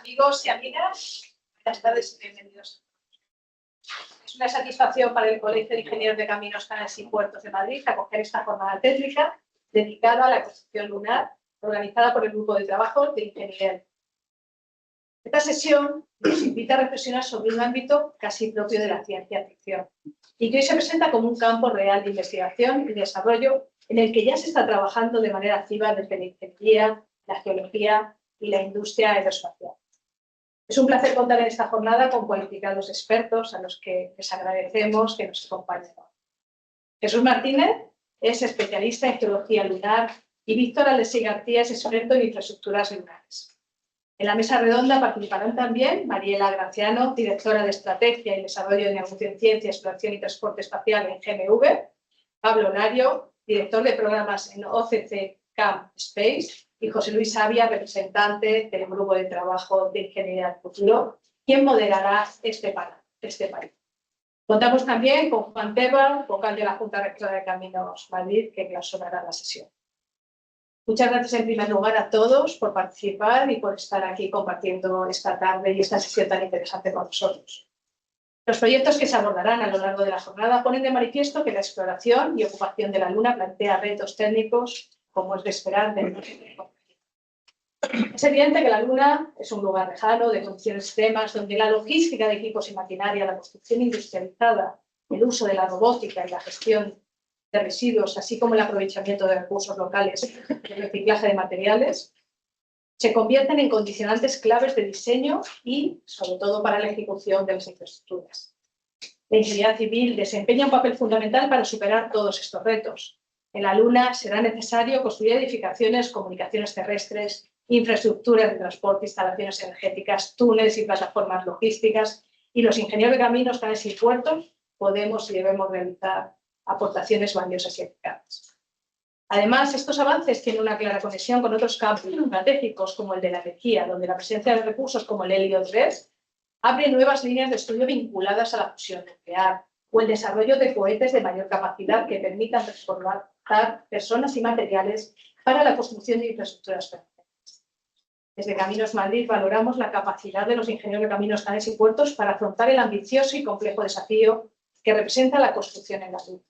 Amigos y amigas, buenas tardes y bienvenidos. Es una satisfacción para el Colegio de Ingenieros de Caminos, Canales y Puertos de Madrid acoger esta jornada técnica dedicada a la construcción lunar, organizada por el Grupo de Trabajo de Ingeniería. Esta sesión nos invita a reflexionar sobre un ámbito casi propio de la ciencia ficción y que hoy se presenta como un campo real de investigación y desarrollo en el que ya se está trabajando de manera activa desde la ingeniería, la geología y la industria aeroespacial. Es un placer contar en esta jornada con cualificados expertos a los que les agradecemos que nos acompañen. Jesús Martínez es especialista en geología lunar y Víctor Alexei García es experto en infraestructuras lunares. En la mesa redonda participarán también Mariela Graciano, directora de Estrategia y Desarrollo de Negocio en Ciencia, Exploración y Transporte Espacial en GMV, Pablo Lario, director de programas en OCC Camp Space, y José Luis Savia, representante del Grupo de Trabajo de Ingeniería del Futuro, quien moderará este panel. Contamos también con Juan Tebal, vocal de la Junta Rectora de Caminos Madrid, que clausurará la sesión. Muchas gracias en primer lugar a todos por participar y por estar aquí compartiendo esta tarde y esta sesión tan interesante con nosotros. Los proyectos que se abordarán a lo largo de la jornada ponen de manifiesto que la exploración y ocupación de la Luna plantea retos técnicos, como es de esperar, Es evidente que la Luna es un lugar lejano, de condiciones extremas, donde la logística de equipos y maquinaria, la construcción industrializada, el uso de la robótica y la gestión de residuos, así como el aprovechamiento de recursos locales y el reciclaje de materiales, se convierten en condicionantes claves de diseño y, sobre todo, para la ejecución de las infraestructuras. La ingeniería civil desempeña un papel fundamental para superar todos estos retos. En la Luna será necesario construir edificaciones, comunicaciones terrestres, infraestructuras de transporte, instalaciones energéticas, túneles y plataformas logísticas, y los ingenieros de caminos, canales y puertos podemos y debemos realizar aportaciones valiosas y eficaces. Además, estos avances tienen una clara conexión con otros campos estratégicos como el de la energía, donde la presencia de recursos como el helio 3 abre nuevas líneas de estudio vinculadas a la fusión nuclear o el desarrollo de cohetes de mayor capacidad que permitan transportar personas y materiales para la construcción de infraestructuras permanentes. Desde Caminos Madrid valoramos la capacidad de los ingenieros de caminos, canales y puertos para afrontar el ambicioso y complejo desafío que representa la construcción en la Luna.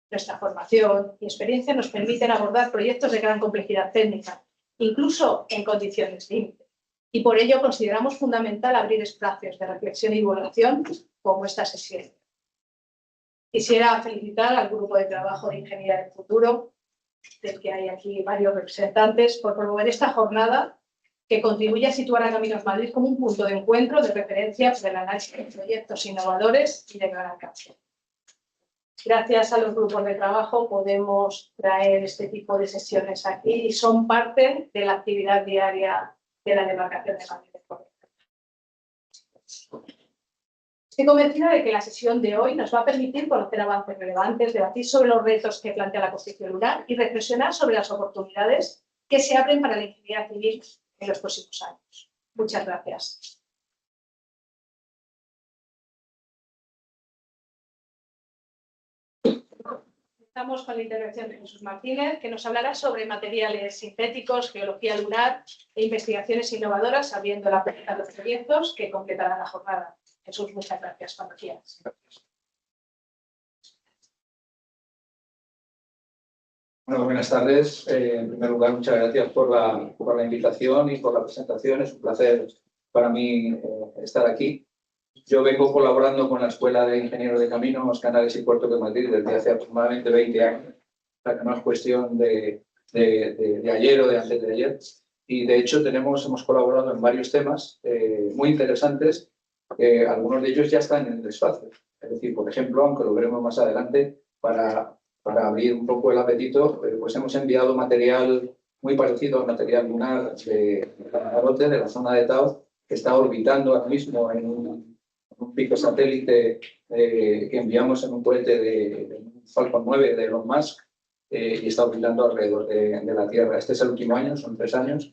Nuestra formación y experiencia nos permiten abordar proyectos de gran complejidad técnica, incluso en condiciones límite, y por ello consideramos fundamental abrir espacios de reflexión y divulgación como esta sesión. Quisiera felicitar al Grupo de Trabajo de Ingeniería del Futuro, del que hay aquí varios representantes, por promover esta jornada que contribuye a situar a Caminos Madrid como un punto de encuentro de referencia para el análisis de proyectos innovadores y de gran alcance. Gracias a los grupos de trabajo podemos traer este tipo de sesiones aquí y son parte de la actividad diaria de la demarcación de Madrid. Estoy convencida de que la sesión de hoy nos va a permitir conocer avances relevantes, debatir sobre los retos que plantea la construcción lunar y reflexionar sobre las oportunidades que se abren para la ingeniería civil en los próximos años. Muchas gracias. Empezamos con la intervención de Jesús Martínez, que nos hablará sobre materiales sintéticos, geología lunar e investigaciones innovadoras, abriendo la puerta a los proyectos que completarán la jornada. Jesús, muchas gracias. Cuando quieras. Bueno, buenas tardes. En primer lugar, muchas gracias por la invitación y por la presentación. Es un placer para mí estar aquí. Yo vengo colaborando con la Escuela de Ingenieros de Caminos, Canales y Puertos de Madrid desde hace aproximadamente 20 años. O sea, que no es cuestión de ayer o de antes de ayer. Y de hecho hemos colaborado en varios temas muy interesantes. Algunos de ellos ya están en el espacio. Es decir, por ejemplo, aunque lo veremos más adelante, para abrir un poco el apetito, pues hemos enviado material muy parecido al material lunar de Lanzarote, de la zona de Tao, que está orbitando ahora mismo en un pico satélite que enviamos en un cohete de Falcon 9 de Elon Musk y está orbitando alrededor de la Tierra. Este es el último año, son 3 años,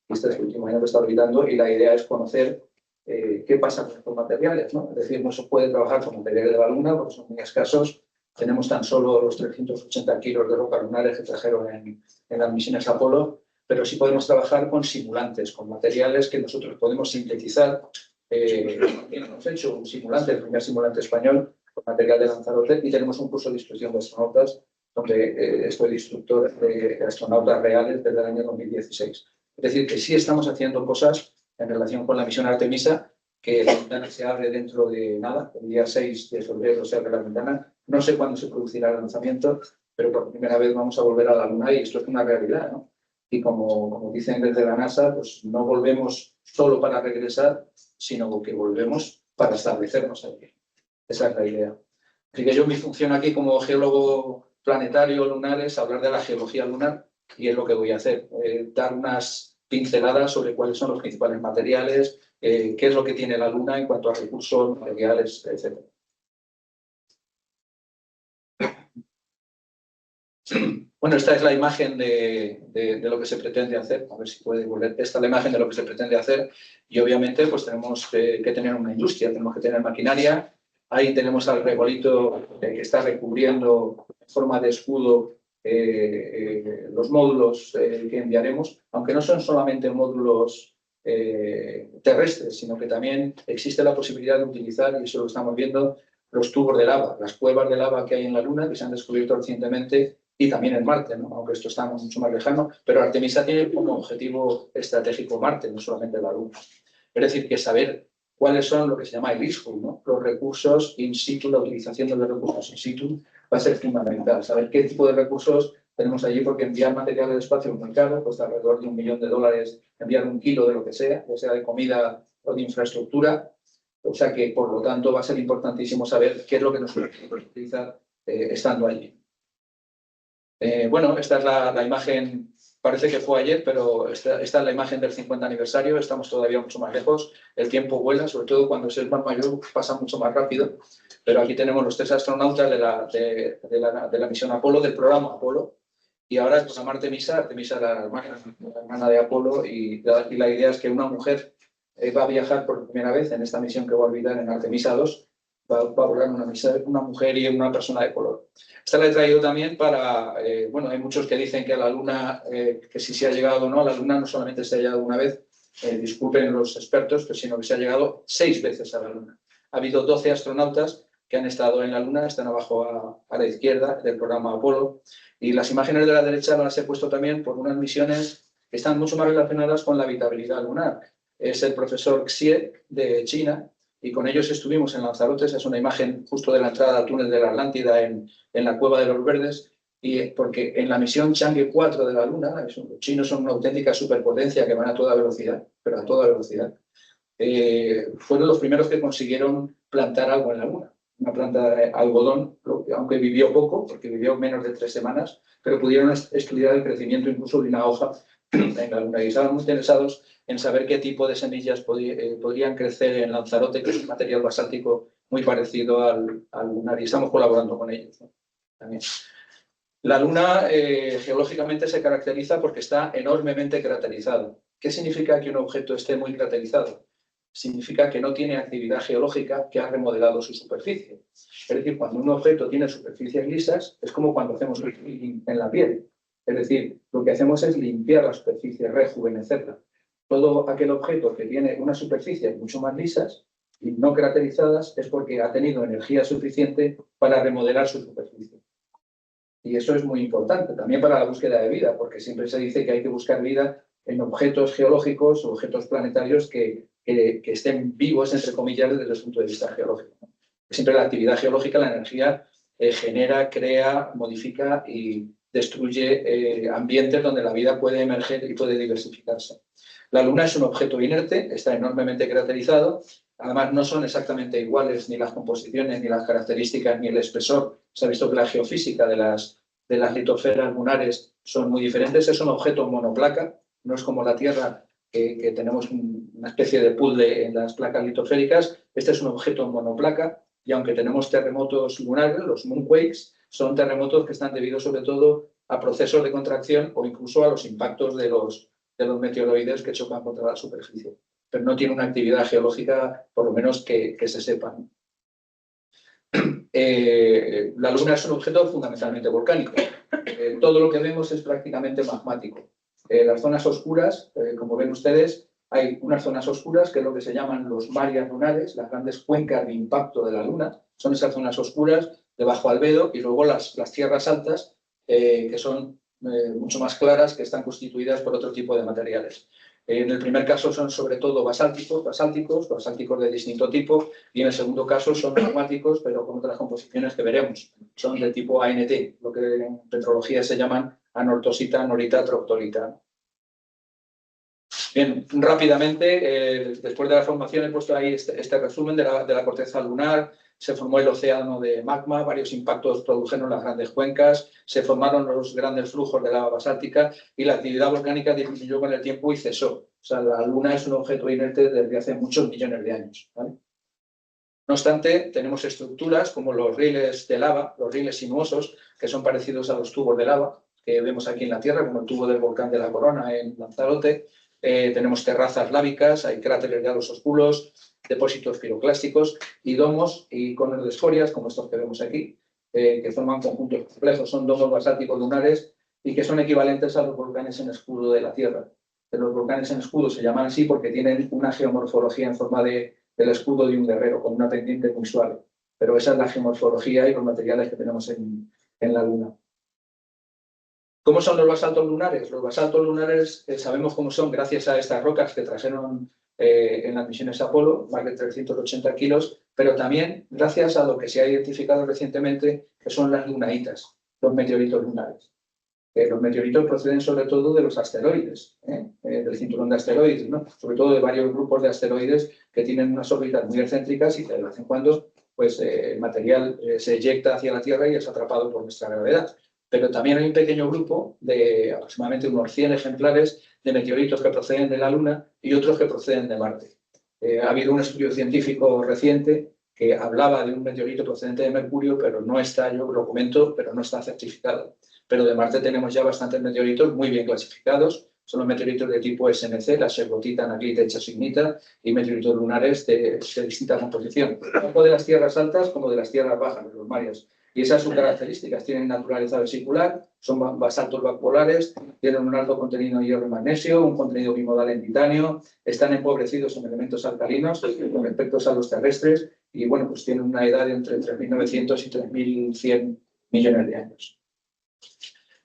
y este es el último año que está orbitando y la idea es conocer qué pasa con estos materiales, ¿no? Es decir, no se puede trabajar con materiales de la Luna porque son muy escasos. Tenemos tan solo los 380 kilos de rocas lunares que trajeron en las misiones Apolo, pero sí podemos trabajar con simulantes, con materiales que nosotros podemos sintetizar. Hemos hecho un simulante, el primer simulante español, con material de Lanzarote, y tenemos un curso de instrucción de astronautas donde estoy instructor de astronautas reales desde el año 2016. Es decir, que sí estamos haciendo cosas en relación con la misión Artemisa, que la ventana se abre dentro de nada, el día 6 de febrero se abre la ventana. No sé cuándo se producirá el lanzamiento, pero por primera vez vamos a volver a la Luna y esto es una realidad, ¿no? Y como dicen desde la NASA, pues no volvemos solo para regresar, sino que volvemos para establecernos allí. Esa es la idea. Así que yo, mi función aquí como geólogo planetario lunar es hablar de la geología lunar y es lo que voy a hacer, dar unas pinceladas sobre cuáles son los principales materiales, qué es lo que tiene la Luna en cuanto a recursos, materiales, etc. Bueno, esta es la imagen de lo que se pretende hacer. A ver si puede volver. Esta es la imagen de lo que se pretende hacer. Y obviamente pues tenemos que tener una industria, tenemos que tener maquinaria. Ahí tenemos al regolito que está recubriendo en forma de escudo los módulos que enviaremos, aunque no son solamente módulos terrestres, sino que también existe la posibilidad de utilizar, y eso lo estamos viendo, los tubos de lava, las cuevas de lava que hay en la Luna, que se han descubierto recientemente, y también en Marte, ¿no? Aunque esto está mucho más lejano, pero Artemisa tiene como objetivo estratégico Marte, no solamente la Luna. Es decir, que saber cuáles son lo que se llama el ISHU, ¿no? Los recursos in situ, la utilización de los recursos in situ va a ser fundamental. Saber qué tipo de recursos tenemos allí, porque enviar material al espacio es muy caro, cuesta alrededor de $1 millón enviar 1 kilo de lo que sea, ya sea de comida o de infraestructura. O sea que, por lo tanto, va a ser importantísimo saber qué es lo que nos podemos utilizar estando allí. Bueno, esta es la imagen, parece que fue ayer, pero esta es la imagen del 50 aniversario, estamos todavía mucho más lejos, el tiempo vuela, sobre todo cuando es el más mayor, pasa mucho más rápido, pero aquí tenemos los 3 astronautas de la misión Apolo, del programa Apolo, y ahora es pues, Artemisa la hermana de Apolo, y la idea es que una mujer va a viajar por primera vez en esta misión que va a orbitar en Artemisa 2, va a volar una mujer y una persona de color. Esta la he traído también para, bueno, hay muchos que dicen que a la Luna, que si se ha llegado o no, a la Luna no solamente se ha llegado una vez, disculpen los expertos, sino que se ha llegado 6 veces a la Luna. Ha habido 12 astronautas que han estado en la Luna, están abajo a la izquierda del programa Apolo, y las imágenes de la derecha las he puesto también por unas misiones que están mucho más relacionadas con la habitabilidad lunar. Es el profesor Xie de China, y con ellos estuvimos en Lanzarote. Esa es una imagen justo de la entrada al túnel de la Atlántida en la Cueva de los Verdes, y porque en la misión Chang'e 4 de la Luna, los chinos son una auténtica superpotencia que van a toda velocidad, pero a toda velocidad, fueron los primeros que consiguieron plantar algo en la Luna. Una planta de algodón, aunque vivió poco, porque vivió menos de 3 semanas, pero pudieron estudiar el crecimiento incluso de una hoja en la Luna, y estaban muy interesados en saber qué tipo de semillas podrían crecer en Lanzarote, que es un material basáltico muy parecido al lunar, y estamos colaborando con ellos, ¿no? También. La Luna geológicamente se caracteriza porque está enormemente craterizado. ¿Qué significa que un objeto esté muy craterizado? Significa que no tiene actividad geológica que ha remodelado su superficie. Es decir, cuando un objeto tiene superficies lisas, es como cuando hacemos un peeling en la piel. Es decir, lo que hacemos es limpiar la superficie, rejuvenecerla. Todo aquel objeto que tiene unas superficies mucho más lisas y no craterizadas es porque ha tenido energía suficiente para remodelar su superficie. Y eso es muy importante también para la búsqueda de vida, porque siempre se dice que hay que buscar vida en objetos geológicos o objetos planetarios que estén vivos, entre comillas, desde el punto de vista geológico. Siempre la actividad geológica, la energía, genera, crea, modifica y destruye ambientes donde la vida puede emerger y puede diversificarse. La Luna es un objeto inerte, está enormemente craterizado. Además, no son exactamente iguales ni las composiciones, ni las características, ni el espesor. Se ha visto que la geofísica de las litosferas lunares son muy diferentes. Es un objeto monoplaca, no es como la Tierra, que tenemos una especie de puzzle en las placas litosféricas. Este es un objeto monoplaca, y aunque tenemos terremotos lunares, los moonquakes, son terremotos que están debidos sobre todo a procesos de contracción o incluso a los impactos de los meteoroides que chocan contra la superficie. Pero no tiene una actividad geológica, por lo menos que se sepa. La Luna es un objeto fundamentalmente volcánico. Todo lo que vemos es prácticamente magmático. Las zonas oscuras, como ven ustedes, hay unas zonas oscuras que es lo que se llaman los mares lunares, las grandes cuencas de impacto de la Luna, son esas zonas oscuras de bajo albedo, y luego las tierras altas, que son mucho más claras, que están constituidas por otro tipo de materiales. En el primer caso son sobre todo basálticos de distinto tipo, y en el segundo caso son magmáticos, pero con otras composiciones que veremos. Son de tipo ANT, lo que en petrología se llaman anortosita, norita, troctolita. Bien, rápidamente, después de la formación he puesto ahí este resumen de la corteza lunar. Se formó el océano de magma, varios impactos produjeron las grandes cuencas, se formaron los grandes flujos de lava basáltica y la actividad volcánica disminuyó con el tiempo y cesó. O sea, la Luna es un objeto inerte desde hace muchos millones de años, ¿vale? No obstante, tenemos estructuras como los rieles de lava, los rieles sinuosos, que son parecidos a los tubos de lava que vemos aquí en la Tierra, como el tubo del volcán de la Corona en Lanzarote. Tenemos terrazas lábicas, hay cráteres de halos oscuros, depósitos piroclásticos y domos y conos de escorias, como estos que vemos aquí, que forman conjuntos complejos. Son domos basálticos lunares y que son equivalentes a los volcanes en escudo de la Tierra. Pero los volcanes en escudo se llaman así porque tienen una geomorfología en forma del escudo de un guerrero, con una pendiente muy suave. Pero esa es la geomorfología y los materiales que tenemos en la Luna. ¿Cómo son los basaltos lunares? Los basaltos lunares sabemos cómo son gracias a estas rocas que trajeron en las misiones Apolo, más de 380 kilos, pero también gracias a lo que se ha identificado recientemente, que son las lunaitas, los meteoritos lunares. Los meteoritos proceden sobre todo de los asteroides, del cinturón de asteroides, ¿no? Sobre todo de varios grupos de asteroides que tienen unas órbitas muy excéntricas y de vez en cuando pues, el material se eyecta hacia la Tierra y es atrapado por nuestra gravedad. Pero también hay un pequeño grupo de aproximadamente unos 100 ejemplares de meteoritos que proceden de la Luna y otros que proceden de Marte. Ha habido un estudio científico reciente que hablaba de un meteorito procedente de Mercurio, pero no está, yo lo comento, pero no está certificado. Pero de Marte tenemos ya bastantes meteoritos muy bien clasificados. Son los meteoritos de tipo SNC, la Sherwoodita, Anaglita y Chasignita, y meteoritos lunares de distinta composición, tanto de las tierras altas como de las tierras bajas, de los mares. Y esas son características, tienen naturaleza vesicular, son basaltos bipolares, tienen un alto contenido en hierro y magnesio, un contenido bimodal en titanio, están empobrecidos en elementos alcalinos con respecto a los terrestres y bueno, pues tienen una edad de entre 3.900 y 3.100 millones de años.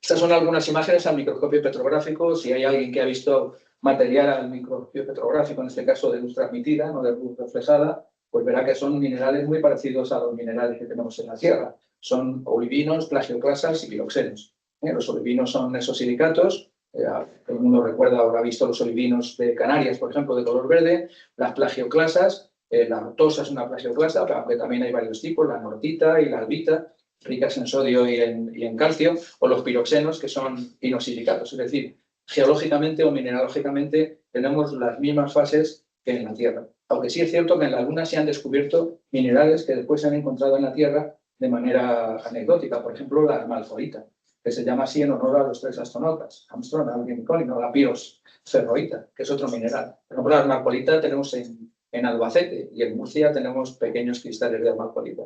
Estas son algunas imágenes al microscopio petrográfico. Si hay alguien que ha visto material al microscopio petrográfico, en este caso de luz transmitida, no de luz reflejada, pues verá que son minerales muy parecidos a los minerales que tenemos en la Tierra. Son olivinos, plagioclasas y piroxenos. Los olivinos son esos silicatos. Todo el mundo recuerda, habrá visto los olivinos de Canarias, por ejemplo, de color verde. Las plagioclasas, la nortosa es una plagioclasa, aunque también hay varios tipos, la nortita y la albita, ricas en sodio y en calcio, o los piroxenos, que son inosilicatos. Es decir, geológicamente o mineralógicamente tenemos las mismas fases que en la Tierra. Aunque sí es cierto que en la Luna se han descubierto minerales que después se han encontrado en la Tierra de manera anecdótica. Por ejemplo, la amalforita, que se llama así en honor a los 3 astronautas, Armstrong, Aldrin y Collins, o la pirosferroita, que es otro mineral. Por ejemplo, la amalforita tenemos en Albacete y en Murcia tenemos pequeños cristales de amalforita.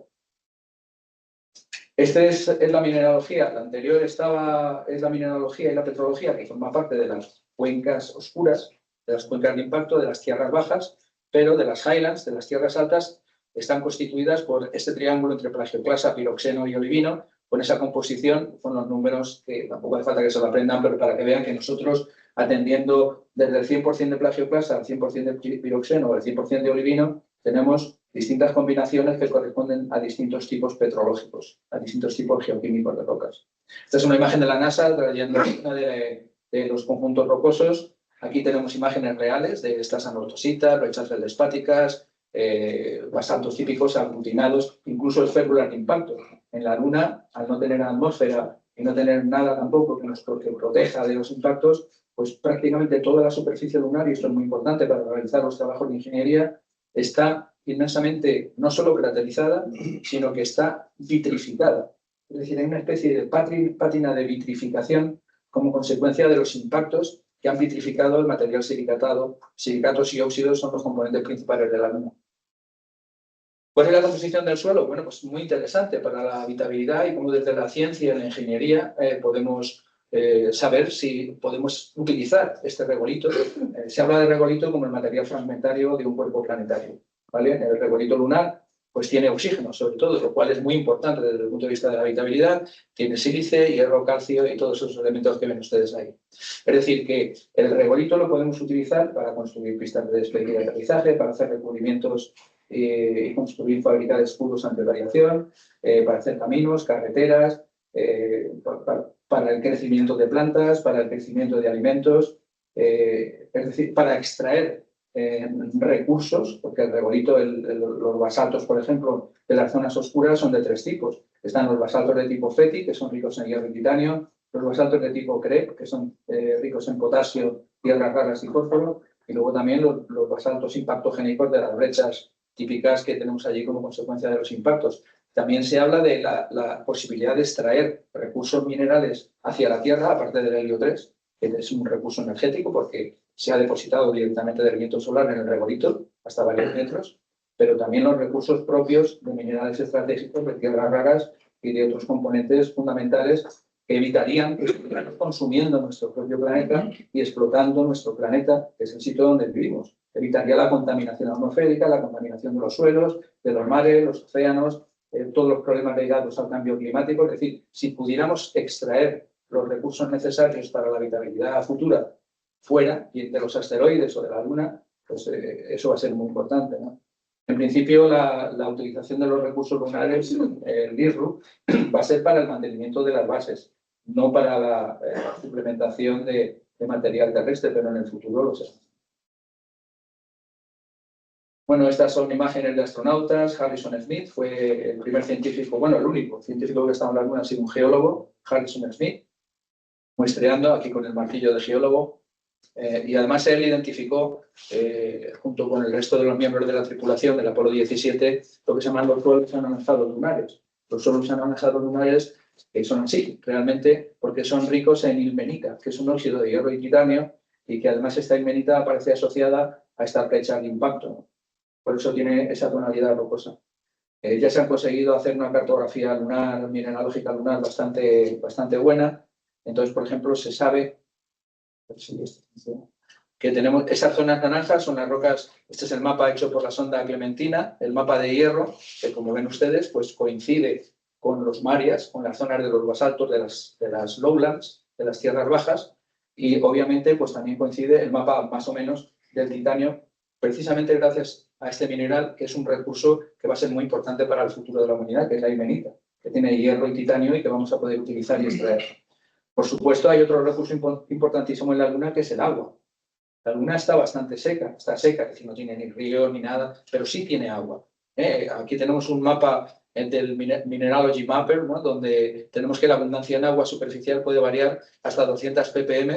Esta es la mineralogía. La anterior es la mineralogía y la petrología, que forma parte de las cuencas oscuras, de las cuencas de impacto, de las tierras bajas, pero de las highlands, de las tierras altas, están constituidas por este triángulo entre plagioclasa, piroxeno y olivino, con esa composición, con los números que tampoco hace falta que se lo aprendan, pero para que vean que nosotros, atendiendo desde el 100% de plagioclasa al 100% de piroxeno o el 100% de olivino, tenemos distintas combinaciones que corresponden a distintos tipos petrológicos, a distintos tipos geoquímicos de rocas. Esta es una imagen de la NASA trayendo una de los conjuntos rocosos. Aquí tenemos imágenes reales de estas anortositas, rochas feldespáticas, basaltos típicos aglutinados, incluso esférulas de impacto. En la Luna, al no tener atmósfera y no tener nada tampoco que nos proteja de los impactos, pues prácticamente toda la superficie lunar, y esto es muy importante para realizar los trabajos de ingeniería, está inmensamente no solo craterizada, sino que está vitrificada. Es decir, hay una especie de pátina de vitrificación como consecuencia de los impactos que han vitrificado el material silicatado. Silicatos y óxidos son los componentes principales de la Luna. ¿Cuál es la composición del suelo? Bueno, pues muy interesante para la habitabilidad y cómo desde la ciencia y la ingeniería podemos saber si podemos utilizar este regolito. Se habla de regolito como el material fragmentario de un cuerpo planetario, ¿vale? El regolito lunar pues tiene oxígeno, sobre todo, lo cual es muy importante desde el punto de vista de la habitabilidad. Tiene sílice, hierro, calcio y todos esos elementos que ven ustedes ahí. Es decir, que el regolito lo podemos utilizar para construir pistas de despegue y aterrizaje, para hacer recubrimientos y construir fábricas de escudos ante variación, para hacer caminos, carreteras, para el crecimiento de plantas, para el crecimiento de alimentos, es decir, para extraer recursos, porque el regolito, los basaltos, por ejemplo, de las zonas oscuras son de tres tipos. Están los basaltos de tipo FETI, que son ricos en hierro y titanio, los basaltos de tipo CREP, que son ricos en potasio, tierras raras y fósforo, y luego también los basaltos impactogénicos de las brechas típicas que tenemos allí como consecuencia de los impactos. También se habla de la posibilidad de extraer recursos minerales hacia la Tierra, aparte del helio 3, que es un recurso energético porque se ha depositado directamente del viento solar en el regolito hasta varios metros, pero también los recursos propios de minerales estratégicos, de tierras raras y de otros componentes fundamentales que evitarían que estuviéramos consumiendo nuestro propio planeta y explotando nuestro planeta, que es el sitio donde vivimos. Evitaría la contaminación atmosférica, la contaminación de los suelos, de los mares, los océanos, todos los problemas ligados al cambio climático. Es decir, si pudiéramos extraer los recursos necesarios para la habitabilidad futura fuera de los asteroides o de la Luna, pues eso va a ser muy importante, ¿no? En principio, la utilización de los recursos lunares, el IRRU, va a ser para el mantenimiento de las bases, no para la suplementación de material terrestre, pero en el futuro lo será. Bueno, estas son imágenes de astronautas. Harrison Smith fue el primer científico, bueno, el único científico que estaba en la Luna, ha sido un geólogo, Harrison Smith, muestreando aquí con el martillo de geólogo. Y además él identificó, junto con el resto de los miembros de la tripulación del Apolo 17, lo que se llaman los suelos anaranjados lunares. Los suelos anaranjados lunares son así, realmente, porque son ricos en ilmenita, que es un óxido de hierro y titanio, y que además esta ilmenita aparece asociada a esta flecha de impacto, ¿no? Por eso tiene esa tonalidad rocosa. Ya se han conseguido hacer una cartografía lunar, mineralógica lunar bastante buena. Entonces, por ejemplo, se sabe que tenemos esas zonas naranjas, son las rocas. Este es el mapa hecho por la sonda Clementina, el mapa de hierro, que como ven ustedes, pues coincide con los mares, con las zonas de los basaltos de las lowlands, de las tierras bajas, y obviamente pues también coincide el mapa más o menos del titanio, precisamente gracias a este mineral, que es un recurso que va a ser muy importante para el futuro de la humanidad, que es la ilmenita, que tiene hierro y titanio y que vamos a poder utilizar y extraer. Por supuesto, hay otro recurso importantísimo en la Luna, que es el agua. La Luna está bastante seca, es decir, no tiene ni río ni nada, pero sí tiene agua. Aquí tenemos un mapa del Mineralogy Mapper, ¿no? Donde tenemos que la abundancia en agua superficial puede variar hasta 200 ppm,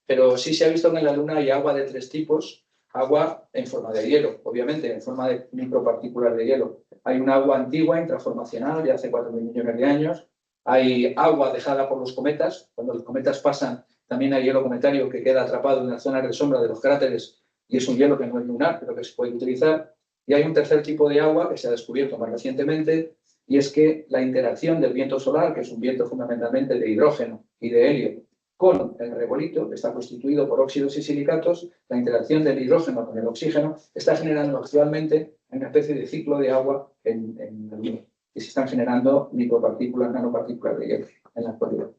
pero sí se ha visto que en la Luna hay agua de tres tipos. Agua en forma de hielo, obviamente, en forma de micropartículas de hielo. Hay un agua antigua, intraformacional, de hace 4.000 millones de años. Hay agua dejada por los cometas. Cuando los cometas pasan, también hay hielo cometario que queda atrapado en las zonas de sombra de los cráteres, y es un hielo que no es lunar, pero que se puede utilizar. Y hay un tercer tipo de agua que se ha descubierto más recientemente, y es que la interacción del viento solar, que es un viento fundamentalmente de hidrógeno y de helio, con el regolito, que está constituido por óxidos y silicatos, la interacción del hidrógeno con el oxígeno está generando actualmente una especie de ciclo de agua en la Luna, y se están generando micropartículas, nanopartículas de hielo en la actualidad.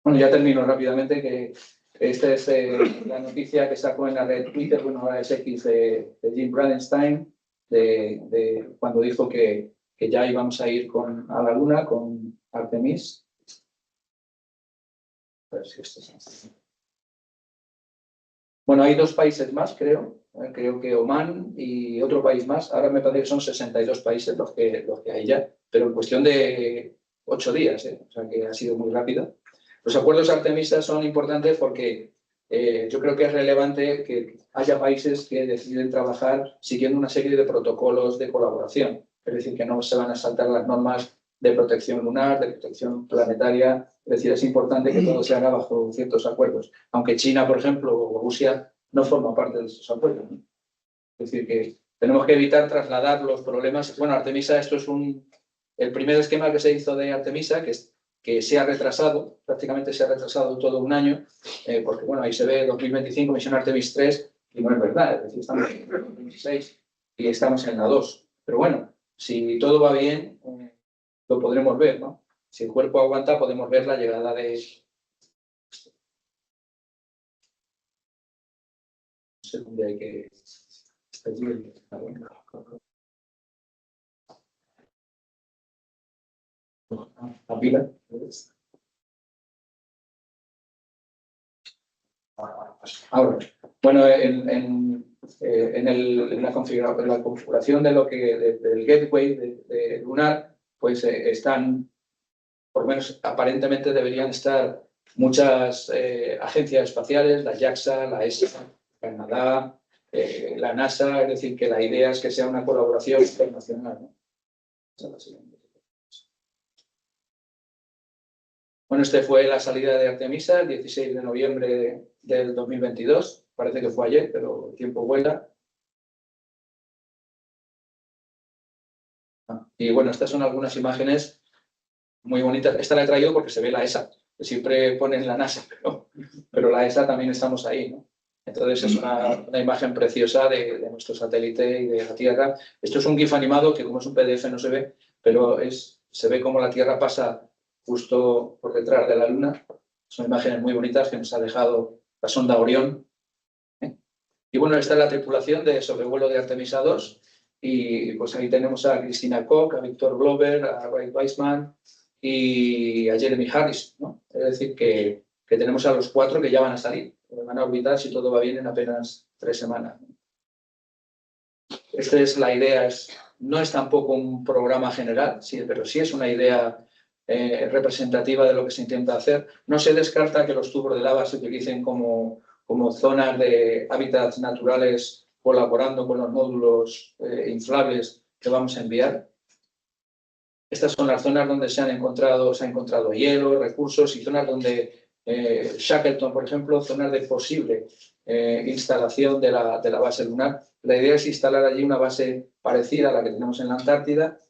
Bueno, ya termino rápidamente, que esta es la noticia que sacó en la red Twitter, bueno, ahora es X, de Jim Bridenstine, de cuando dijo que ya íbamos a ir a la Luna con Artemis. A ver si esto es así. Bueno, hay dos países más, creo que Omán y otro país más. Ahora me parece que son 62 países los que hay ya, pero en cuestión de 8 días, o sea que ha sido muy rápido. Los acuerdos artemistas son importantes porque yo creo que es relevante que haya países que deciden trabajar siguiendo una serie de protocolos de colaboración. Es decir, que no se van a saltar las normas de protección lunar, de protección planetaria. Es decir, es importante que todo se haga bajo ciertos acuerdos. Aunque China, por ejemplo, o Rusia no forma parte de esos acuerdos, ¿no? Es decir, que tenemos que evitar trasladar los problemas. Bueno, Artemisa, esto es el primer esquema que se hizo de Artemisa, que que se ha retrasado, prácticamente se ha retrasado todo un año, porque bueno, ahí se ve 2025, misión Artemis 3, y no es verdad, es decir, estamos en 2026 y estamos en la 2. Pero bueno, si todo va bien, lo podremos ver, ¿no? Si el cuerpo aguanta, podemos ver la llegada de... No sé dónde hay que... La pila. Ahora, bueno, en la configuración de del gateway de lunar, pues están, por lo menos aparentemente deberían estar muchas agencias espaciales, la JAXA, la ESA, Canadá, la NASA, es decir, que la idea es que sea una colaboración internacional, ¿no? Bueno, este fue la salida de Artemisa el 16 de noviembre del 2022. Parece que fue ayer, pero el tiempo vuela. Y bueno, estas son algunas imágenes muy bonitas. Esta la he traído porque se ve la ESA, que siempre ponen la NASA, pero la ESA también estamos ahí, ¿no? Entonces es una imagen preciosa de nuestro satélite y de la Tierra. Esto es un GIF animado que como es un PDF no se ve, pero se ve cómo la Tierra pasa justo por detrás de la Luna. Son imágenes muy bonitas que nos ha dejado la sonda Orión. Y bueno, esta es la tripulación de sobrevuelo de Artemisa 2. Y pues ahí tenemos a Christina Koch, a Victor Glover, a Ray Weissman y a Jeremy Harris, ¿no? Es decir, que tenemos a los 4 que ya van a salir. Van a orbitar, si todo va bien, en apenas 3 semanas. Esta es la idea. No es tampoco un programa general, sí, pero sí es una idea representativa de lo que se intenta hacer. No se descarta que los tubos de lava se utilicen como zonas de hábitats naturales, colaborando con los módulos inflables que vamos a enviar. Estas son las zonas donde se ha encontrado hielo, recursos y zonas donde Shackleton, por ejemplo, zonas de posible instalación de la base lunar. La idea es instalar allí una base parecida a la que tenemos en la Antártida,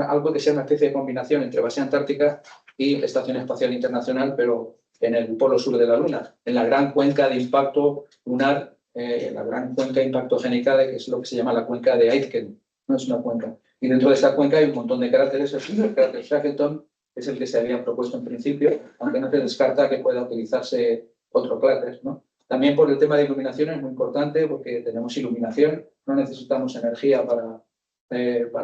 algo que sea una especie de combinación entre base antártica y Estación Espacial Internacional, pero en el polo sur de la Luna, en la gran cuenca de impacto lunar, la gran cuenca impactogénica, que es lo que se llama la cuenca de Aitken, no es una cuenca. Y dentro de esta cuenca hay un montón de cráteres. El cráter Shackleton es el que se había propuesto en principio, aunque no se descarta que pueda utilizarse otro cráter, ¿no? También por el tema de iluminación es muy importante porque tenemos iluminación, no necesitamos energía para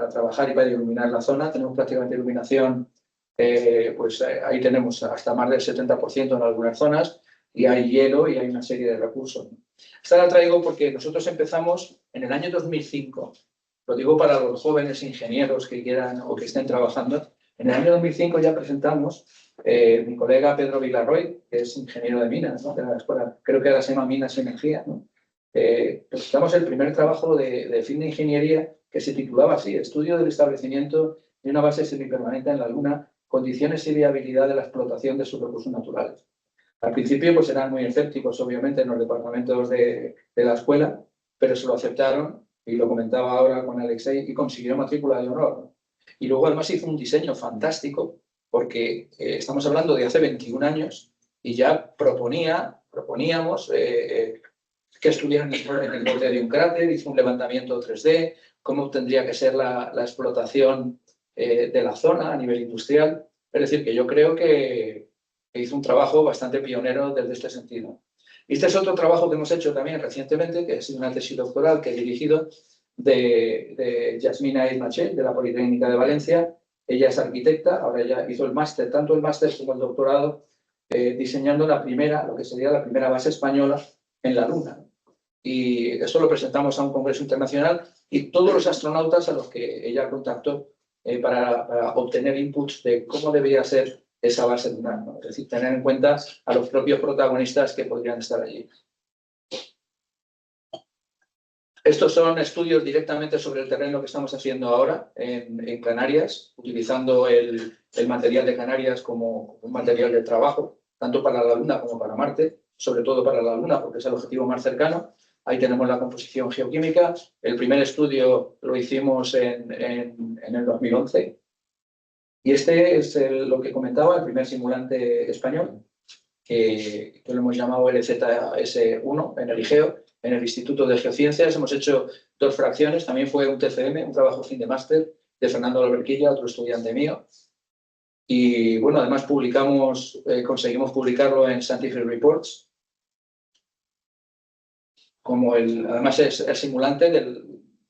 trabajar y para iluminar la zona. Tenemos prácticamente iluminación, ahí tenemos hasta más del 70% en algunas zonas y hay hielo y hay una serie de recursos. Esta la traigo porque nosotros empezamos en el año 2005. Lo digo para los jóvenes ingenieros que quieran o que estén trabajando. En el año 2005 ya presentamos, mi colega Pedro Villarroy, que es ingeniero de minas, ¿no?, de la escuela, creo que ahora se llama Minas y Energía, ¿no? Presentamos el primer trabajo de fin de ingeniería que se titulaba así: Estudio del establecimiento de una base semipermanente en la Luna, condiciones y viabilidad de la explotación de sus recursos naturales. Al principio pues eran muy escépticos, obviamente, en los departamentos de la escuela, pero se lo aceptaron, y lo comentaba ahora con Alexei, y consiguió matrícula de honor, ¿no? Y luego además hizo un diseño fantástico, porque estamos hablando de hace 21 años y ya proponíamos que estuvieran en el borde de un cráter, hizo un levantamiento 3D, cómo tendría que ser la explotación de la zona a nivel industrial. Es decir, que yo creo que hizo un trabajo bastante pionero desde este sentido. Y este es otro trabajo que hemos hecho también recientemente, que es una tesis doctoral que he dirigido de Yasmina Ismachel, de la Politécnica de Valencia. Ella es arquitecta, ahora ya hizo el máster, tanto el máster como el doctorado, diseñando lo que sería la primera base española en la Luna. Y esto lo presentamos a un congreso internacional y todos los astronautas a los que ella contactó para obtener inputs de cómo debería ser esa base lunar, ¿no? Es decir, tener en cuenta a los propios protagonistas que podrían estar allí. Estos son estudios directamente sobre el terreno que estamos haciendo ahora en Canarias, utilizando el material de Canarias como un material de trabajo, tanto para la Luna como para Marte, sobre todo para la Luna, porque es el objetivo más cercano. Ahí tenemos la composición geoquímica. El primer estudio lo hicimos en el 2011. Y este es lo que comentaba, el primer simulante español, que lo hemos llamado LZS1 en el IGEO, en el Instituto de Geociencias. Hemos hecho 2 fracciones, también fue un TFM, un trabajo fin de máster de Fernando Alberquilla, otro estudiante mío. Y bueno, además conseguimos publicarlo en Scientific Reports, además es el simulante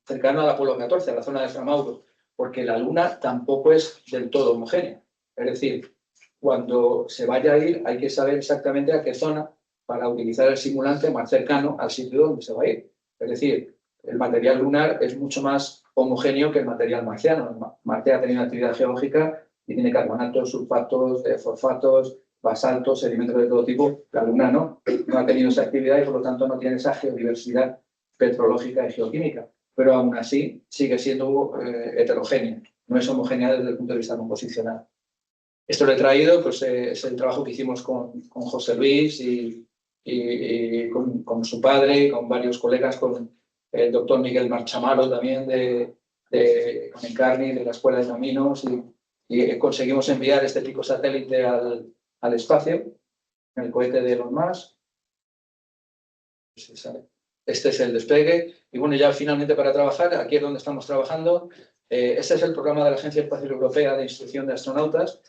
cercano al Apolo 14, a la zona de Framauro, porque la Luna tampoco es del todo homogénea. Es decir, cuando se vaya a ir hay que saber exactamente a qué zona para utilizar el simulante más cercano al sitio donde se va a ir. Es decir, el material lunar es mucho más homogéneo que el material marciano. Marte ha tenido actividad geológica y tiene carbonatos, sulfatos, fosfatos, basaltos, sedimentos de todo tipo. La Luna no ha tenido esa actividad y por lo tanto no tiene esa geodiversidad petrológica y geoquímica. Pero aún así sigue siendo heterogénea, no es homogénea desde el punto de vista composicional. Esto lo he traído, pues es el trabajo que hicimos con José Luis y con su padre, con varios colegas, con el doctor Miguel Marchamalo también con Encarni, de la Escuela de Caminos, y conseguimos enviar este picosatélite al espacio, en el cohete de Elon Musk. Este es el despegue. Y bueno, ya finalmente para trabajar, aquí es donde estamos trabajando. Este es el programa de la Agencia Espacial Europea de Instrucción de Astronautas.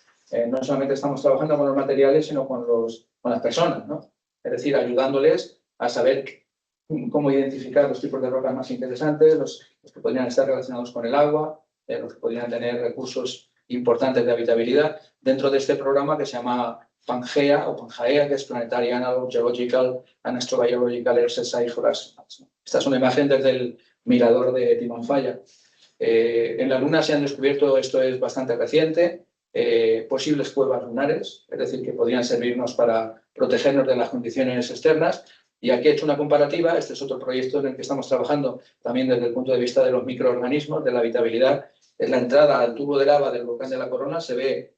No solamente estamos trabajando con los materiales, sino con las personas, ¿no? Es decir, ayudándoles a saber cómo identificar los tipos de rocas más interesantes, los que podrían estar relacionados con el agua, los que podrían tener recursos importantes de habitabilidad, dentro de este programa que se llama Pangea o Pangaea, que es Planetary Analog Geological and Astrobiological Exercise Horizons. Esta es una imagen desde el mirador de Timanfaya. En la Luna se han descubierto, esto es bastante reciente, posibles cuevas lunares, es decir, que podrían servirnos para protegernos de las condiciones externas. Y aquí he hecho una comparativa. Este es otro proyecto en el que estamos trabajando también desde el punto de vista de los microorganismos, de la habitabilidad. En la entrada al tubo de lava del volcán de la Corona se ve...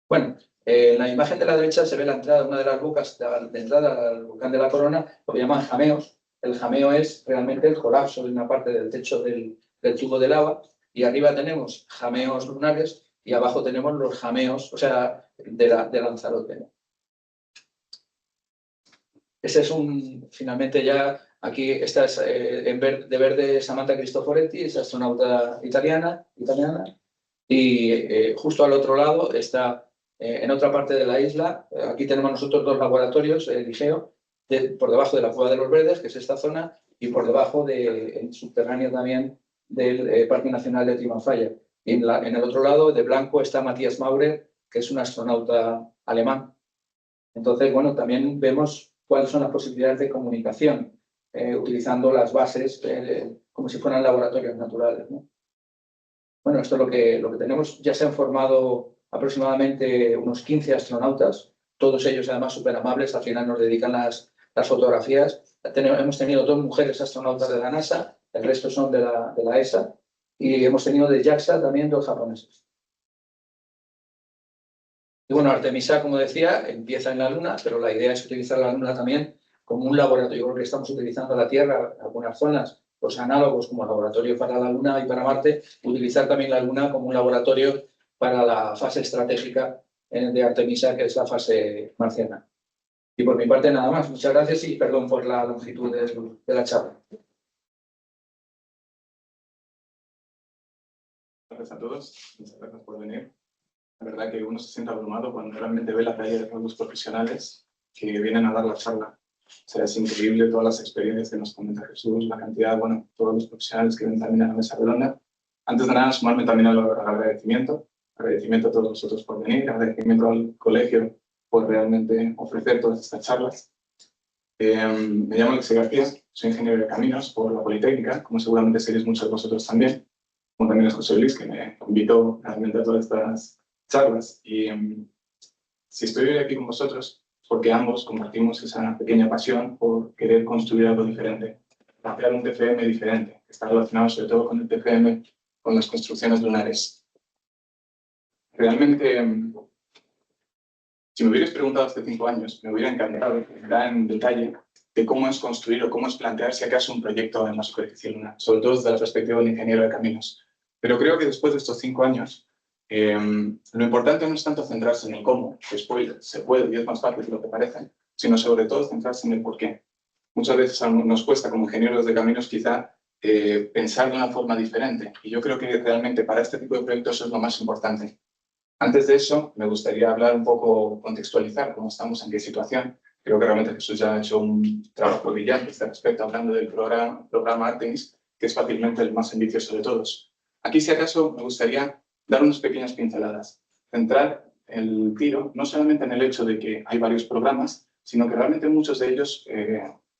Bueno, en la imagen de la derecha se ve la entrada, una de las bocas de entrada al volcán de la Corona, lo que llaman jameos. El jameo es realmente el colapso de una parte del techo del tubo de lava, y arriba tenemos jameos lunares y abajo tenemos los jameos, o sea, de Lanzarote. Ese es finalmente ya, aquí esta es de verde Samantha Cristoforetti, es astronauta italiana, y justo al otro lado está, en otra parte de la isla, aquí tenemos nosotros 2 laboratorios, el IGEO, por debajo de la Cueva de los Verdes, que es esta zona, y por debajo el subterráneo también del Parque Nacional de Timanfaya. Y en el otro lado, de blanco, está Matthias Maurer, que es un astronauta alemán. Entonces, bueno, también vemos cuáles son las posibilidades de comunicación, utilizando las bases como si fueran laboratorios naturales, ¿no? Bueno, esto es lo que tenemos. Ya se han formado aproximadamente unos 15 astronautas, todos ellos además súper amables, al final nos dedican las fotografías. Hemos tenido 2 mujeres astronautas de la NASA, el resto son de la ESA, y hemos tenido de JAXA también 2 japoneses. Y bueno, Artemisa, como decía, empieza en la Luna, pero la idea es utilizar la Luna también como un laboratorio. Yo creo que estamos utilizando la Tierra, algunas zonas, los análogos como laboratorio para la Luna y para Marte, utilizar también la Luna como un laboratorio para la fase estratégica de Artemisa, que es la fase marciana. Y por mi parte nada más. Muchas gracias y perdón por la longitud de la charla. Gracias a todos. Muchas gracias por venir. La verdad que uno se siente abrumado cuando realmente ve la calle de todos los profesionales que vienen a dar la charla. O sea, es increíble todas las experiencias que nos comenta Jesús, la cantidad, bueno, todos los profesionales que ven también a la mesa redonda. Antes de nada, sumarme también al agradecimiento. Agradecimiento a todos vosotros por venir, agradecimiento al colegio por realmente ofrecer todas estas charlas. Me llamo Alexei García, soy ingeniero de caminos por la Politécnica, como seguramente seréis muchos de vosotros también, como también es José Luis, que me invitó realmente a todas estas charlas. Y si estoy hoy aquí con vosotros, porque ambos compartimos esa pequeña pasión por querer construir algo diferente, plantear un TFM diferente, que está relacionado sobre todo con el TFM, con las construcciones lunares. Realmente, si me hubierais preguntado hace 5 años, me hubiera encantado entrar en detalle de cómo es construir o cómo es plantear si acaso un proyecto en la superficie lunar, sobre todo desde la perspectiva del ingeniero de caminos. Pero creo que después de estos 5 años, lo importante no es tanto centrarse en el cómo, después se puede y es más fácil de lo que parece, sino sobre todo centrarse en el por qué. Muchas veces nos cuesta como ingenieros de caminos quizá pensar de una forma diferente, y yo creo que realmente para este tipo de proyectos eso es lo más importante. Antes de eso, me gustaría hablar un poco, contextualizar cómo estamos, en qué situación. Creo que realmente Jesús ya ha hecho un trabajo brillante a este respecto, hablando del programa Artemis, que es fácilmente el más ambicioso de todos. Aquí, si acaso, me gustaría dar unas pequeñas pinceladas, centrar el tiro no solamente en el hecho de que hay varios programas, sino que realmente muchos de ellos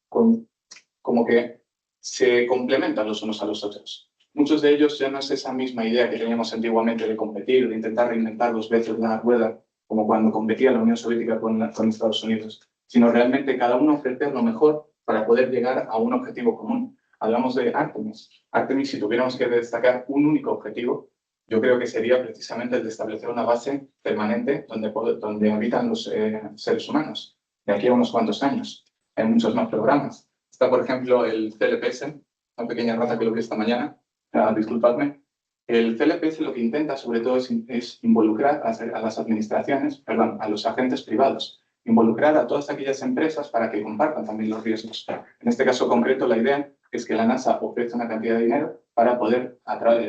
como que se complementan los unos a los otros. Muchos de ellos ya no es esa misma idea que teníamos antiguamente de competir, de intentar reinventar 2 veces la rueda, como cuando competía la Unión Soviética con Estados Unidos, sino realmente cada uno ofrecer lo mejor para poder llegar a un objetivo común. Hablamos de Artemis. Artemis, si tuviéramos que destacar un único objetivo, yo creo que sería precisamente el de establecer una base permanente donde habitan los seres humanos, de aquí a unos cuantos años. Hay muchos más programas. Está, por ejemplo, el CLPS, una pequeña rata que lo vi esta mañana, disculpadme. El CLPS lo que intenta sobre todo es involucrar a las administraciones, perdón, a los agentes privados, involucrar a todas aquellas empresas para que compartan también los riesgos. En este caso concreto, la idea es que la NASA ofrece una cantidad de dinero para poder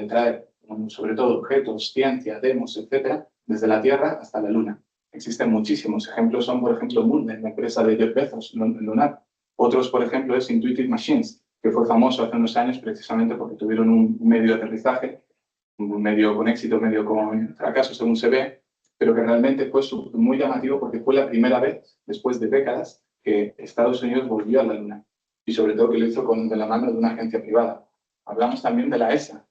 traer sobre todo objetos, ciencia, demos, etcétera, desde la Tierra hasta la Luna. Existen muchísimos ejemplos, son por ejemplo Moonlight, la empresa de Jeff Bezos, lunar. Otros, por ejemplo, es Intuitive Machines, que fue famoso hace unos años precisamente porque tuvieron un medio de aterrizaje, un medio con éxito, medio con fracaso, según se ve, pero que realmente fue muy llamativo porque fue la primera vez, después de décadas, que Estados Unidos volvió a la Luna. Y sobre todo que lo hizo de la mano de una agencia privada. Hablamos también de la ESA.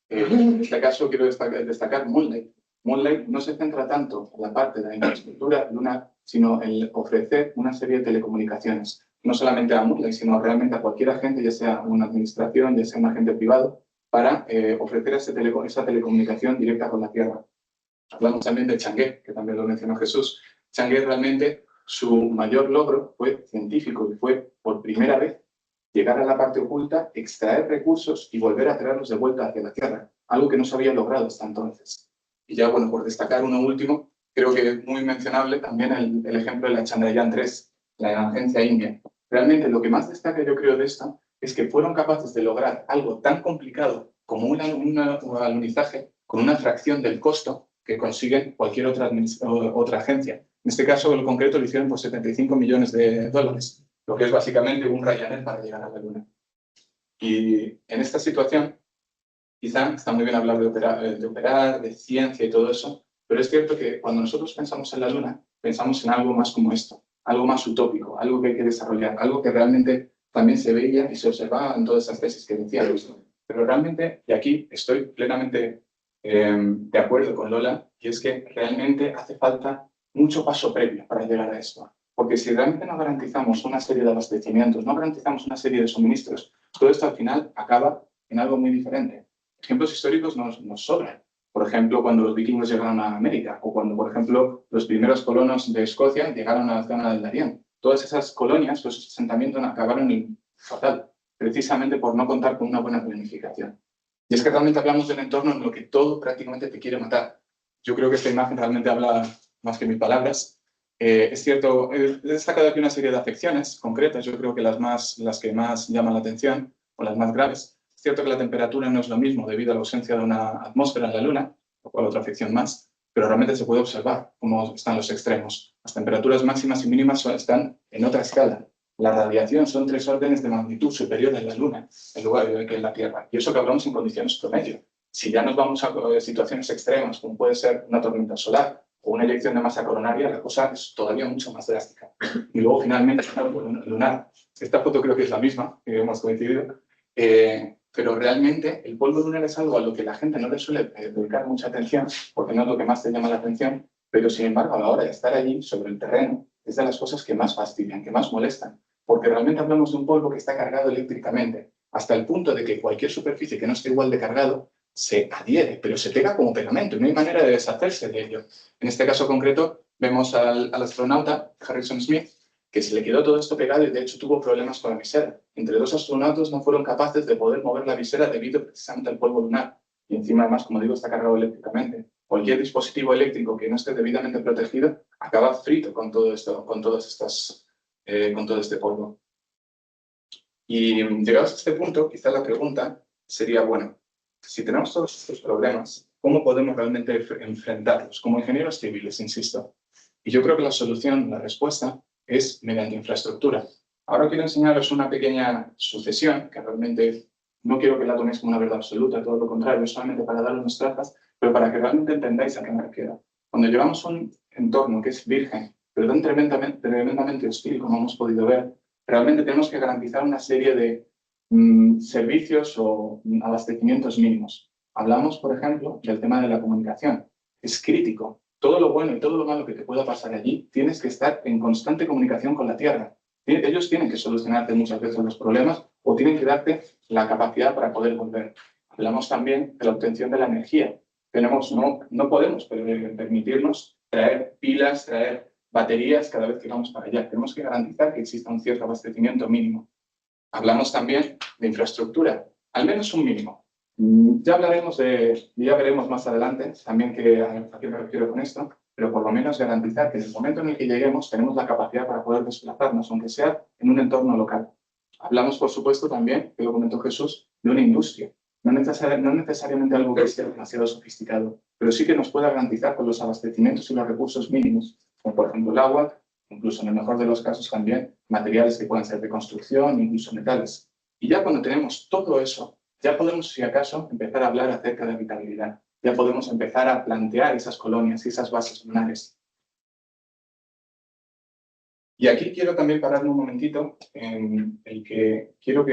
En este caso quiero destacar Moonlight. Moonlight no se centra tanto en la parte de la infraestructura lunar, sino en ofrecer una serie de telecomunicaciones. No solamente a Moonlight, sino realmente a cualquier agente, ya sea una administración, ya sea un agente privado, para ofrecer esa telecomunicación directa con la Tierra. Hablamos también de Chang'e, que también lo mencionó Jesús. Chang'e realmente, su mayor logro fue científico y fue por primera vez llegar a la parte oculta, extraer recursos y volver a traerlos de vuelta hacia la Tierra, algo que no se había logrado hasta entonces. Y ya, bueno, por destacar uno último, creo que es muy mencionable también el ejemplo de la Chandrayaan-3, la agencia india. Realmente lo que más destaca, yo creo, de esto es que fueron capaces de lograr algo tan complicado como un alunizaje con una fracción del costo que consiguen cualquier otra agencia. En este caso, en concreto, lo hicieron por $75 millones, lo que es básicamente un Ryanair para llegar a la Luna. Y en esta situación, quizá está muy bien hablar de operar, de ciencia y todo eso, pero es cierto que cuando nosotros pensamos en la Luna, pensamos en algo más como esto, algo más utópico, algo que hay que desarrollar, algo que realmente también se veía y se observaba en todas esas tesis que decían. Pero realmente, y aquí estoy plenamente de acuerdo con Lola, y es que realmente hace falta mucho paso previo para llegar a esto. Porque si realmente no garantizamos una serie de abastecimientos, no garantizamos una serie de suministros, todo esto al final acaba en algo muy diferente. Ejemplos históricos nos sobran. Por ejemplo, cuando los vikingos llegaron a América, o cuando, por ejemplo, los primeros colonos de Escocia llegaron a la zona del Darién. Todas esas colonias, esos asentamientos acabaron en fatal, precisamente por no contar con una buena planificación. Y es que realmente hablamos de un entorno en lo que todo prácticamente te quiere matar. Yo creo que esta imagen realmente habla más que mis palabras. Es cierto, he destacado aquí una serie de afecciones concretas, yo creo que las que más llaman la atención, o las más graves. Es cierto que la temperatura no es lo mismo debido a la ausencia de una atmósfera en la Luna, lo cual otra afección más, pero realmente se puede observar cómo están los extremos. Las temperaturas máximas y mínimas están en otra escala. La radiación son 3 órdenes de magnitud superiores en la Luna en lugar de que en la Tierra. Y eso que hablamos en condiciones promedio. Si ya nos vamos a situaciones extremas, como puede ser una tormenta solar o una eyección de masa coronaria, la cosa es todavía mucho más drástica. Y luego, finalmente, el polvo lunar. Esta foto creo que es la misma, que hemos coincidido. Pero realmente el polvo lunar es algo a lo que la gente no le suele dedicar mucha atención, porque no es lo que más te llama la atención, pero sin embargo, a la hora de estar allí, sobre el terreno, es de las cosas que más fastidian, que más molestan, porque realmente hablamos de un polvo que está cargado eléctricamente, hasta el punto de que cualquier superficie que no esté igual de cargado se adhiere, pero se pega como pegamento y no hay manera de deshacerse de ello. En este caso concreto, vemos al astronauta Harrison Smith, que se le quedó todo esto pegado y de hecho tuvo problemas con la visera. Entre 2 astronautas no fueron capaces de poder mover la visera debido precisamente al polvo lunar. Y encima, además, como digo, está cargado eléctricamente. Cualquier dispositivo eléctrico que no esté debidamente protegido acaba frito con todo esto, con todo este polvo. Y llegados a este punto, quizá la pregunta sería, bueno, si tenemos todos estos problemas, ¿cómo podemos realmente enfrentarlos? Como ingenieros civiles, insisto. Y yo creo que la solución, la respuesta, es mediante infraestructura. Ahora quiero enseñaros una pequeña sucesión, que realmente no quiero que la toméis como una verdad absoluta, todo lo contrario, solamente para darle unas trazas, pero para que realmente entendáis a qué me refiero. Cuando llevamos un entorno que es virgen, pero tan tremendamente hostil, como hemos podido ver, realmente tenemos que garantizar una serie de servicios o abastecimientos mínimos. Hablamos, por ejemplo, del tema de la comunicación. Es crítico. Todo lo bueno y todo lo malo que te pueda pasar allí, tienes que estar en constante comunicación con la Tierra. Ellos tienen que solucionarte muchas veces los problemas o tienen que darte la capacidad para poder volver. Hablamos también de la obtención de la energía. No podemos permitirnos traer pilas, traer baterías cada vez que vamos para allá. Tenemos que garantizar que exista un cierto abastecimiento mínimo. Hablamos también de infraestructura, al menos un mínimo. Ya veremos más adelante también a qué me refiero con esto, pero por lo menos garantizar que en el momento en el que lleguemos tenemos la capacidad para poder desplazarnos, aunque sea en un entorno local. Hablamos, por supuesto, también, que lo comentó Jesús, de una industria. No necesariamente algo que sea demasiado sofisticado, pero sí que nos pueda garantizar con los abastecimientos y los recursos mínimos, como por ejemplo el agua, incluso en el mejor de los casos también materiales que puedan ser de construcción, incluso metales. Y ya cuando tenemos todo eso, ya podemos, si acaso, empezar a hablar acerca de habitabilidad. Ya podemos empezar a plantear esas colonias y esas bases lunares. Y aquí quiero también pararme un momentito en el que quiero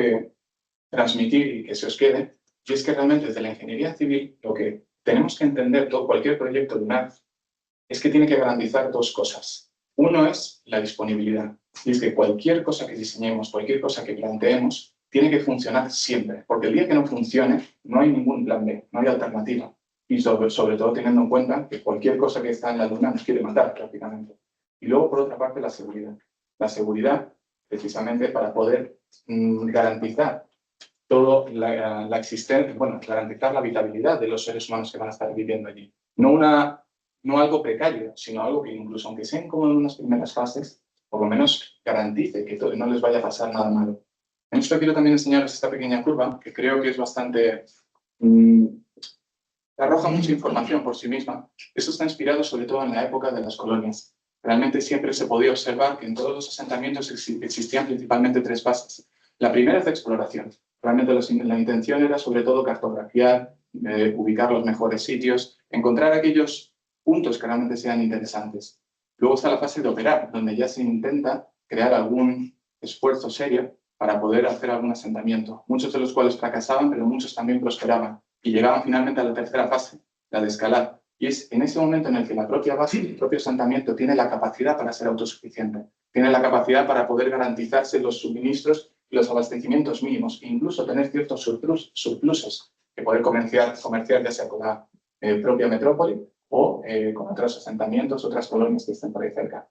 transmitir y que se os quede, y es que realmente desde la ingeniería civil lo que tenemos que entender todo cualquier proyecto lunar es que tiene que garantizar 2 cosas. Uno es la disponibilidad, y es que cualquier cosa que diseñemos, cualquier cosa que planteemos, tiene que funcionar siempre, porque el día que no funcione, no hay ningún plan B, no hay alternativa. Y sobre todo teniendo en cuenta que cualquier cosa que está en la Luna nos quiere matar prácticamente. Y luego, por otra parte, la seguridad. La seguridad, precisamente, para poder garantizar toda la existencia, garantizar la habitabilidad de los seres humanos que van a estar viviendo allí. No algo precario, sino algo que incluso aunque sea incómodo en unas primeras fases, por lo menos garantice que no les vaya a pasar nada malo. En esto quiero también enseñaros esta pequeña curva, que creo que es bastante... arroja mucha información por sí misma. Esto está inspirado sobre todo en la época de las colonias. Realmente siempre se podía observar que en todos los asentamientos existían principalmente 3 fases. La primera es de exploración. Realmente la intención era sobre todo cartografiar, ubicar los mejores sitios, encontrar aquellos puntos que realmente sean interesantes. Luego está la fase de operar, donde ya se intenta crear algún esfuerzo serio para poder hacer algún asentamiento, muchos de los cuales fracasaban, pero muchos también prosperaban y llegaban finalmente a la tercera fase, la de escalar. Y es en ese momento en el que la propia base, el propio asentamiento, tiene la capacidad para ser autosuficiente, tiene la capacidad para poder garantizarse los suministros y los abastecimientos mínimos, e incluso tener ciertos surpluses que poder comerciar ya sea con la propia metrópoli o con otros asentamientos, otras colonias que estén por ahí cerca.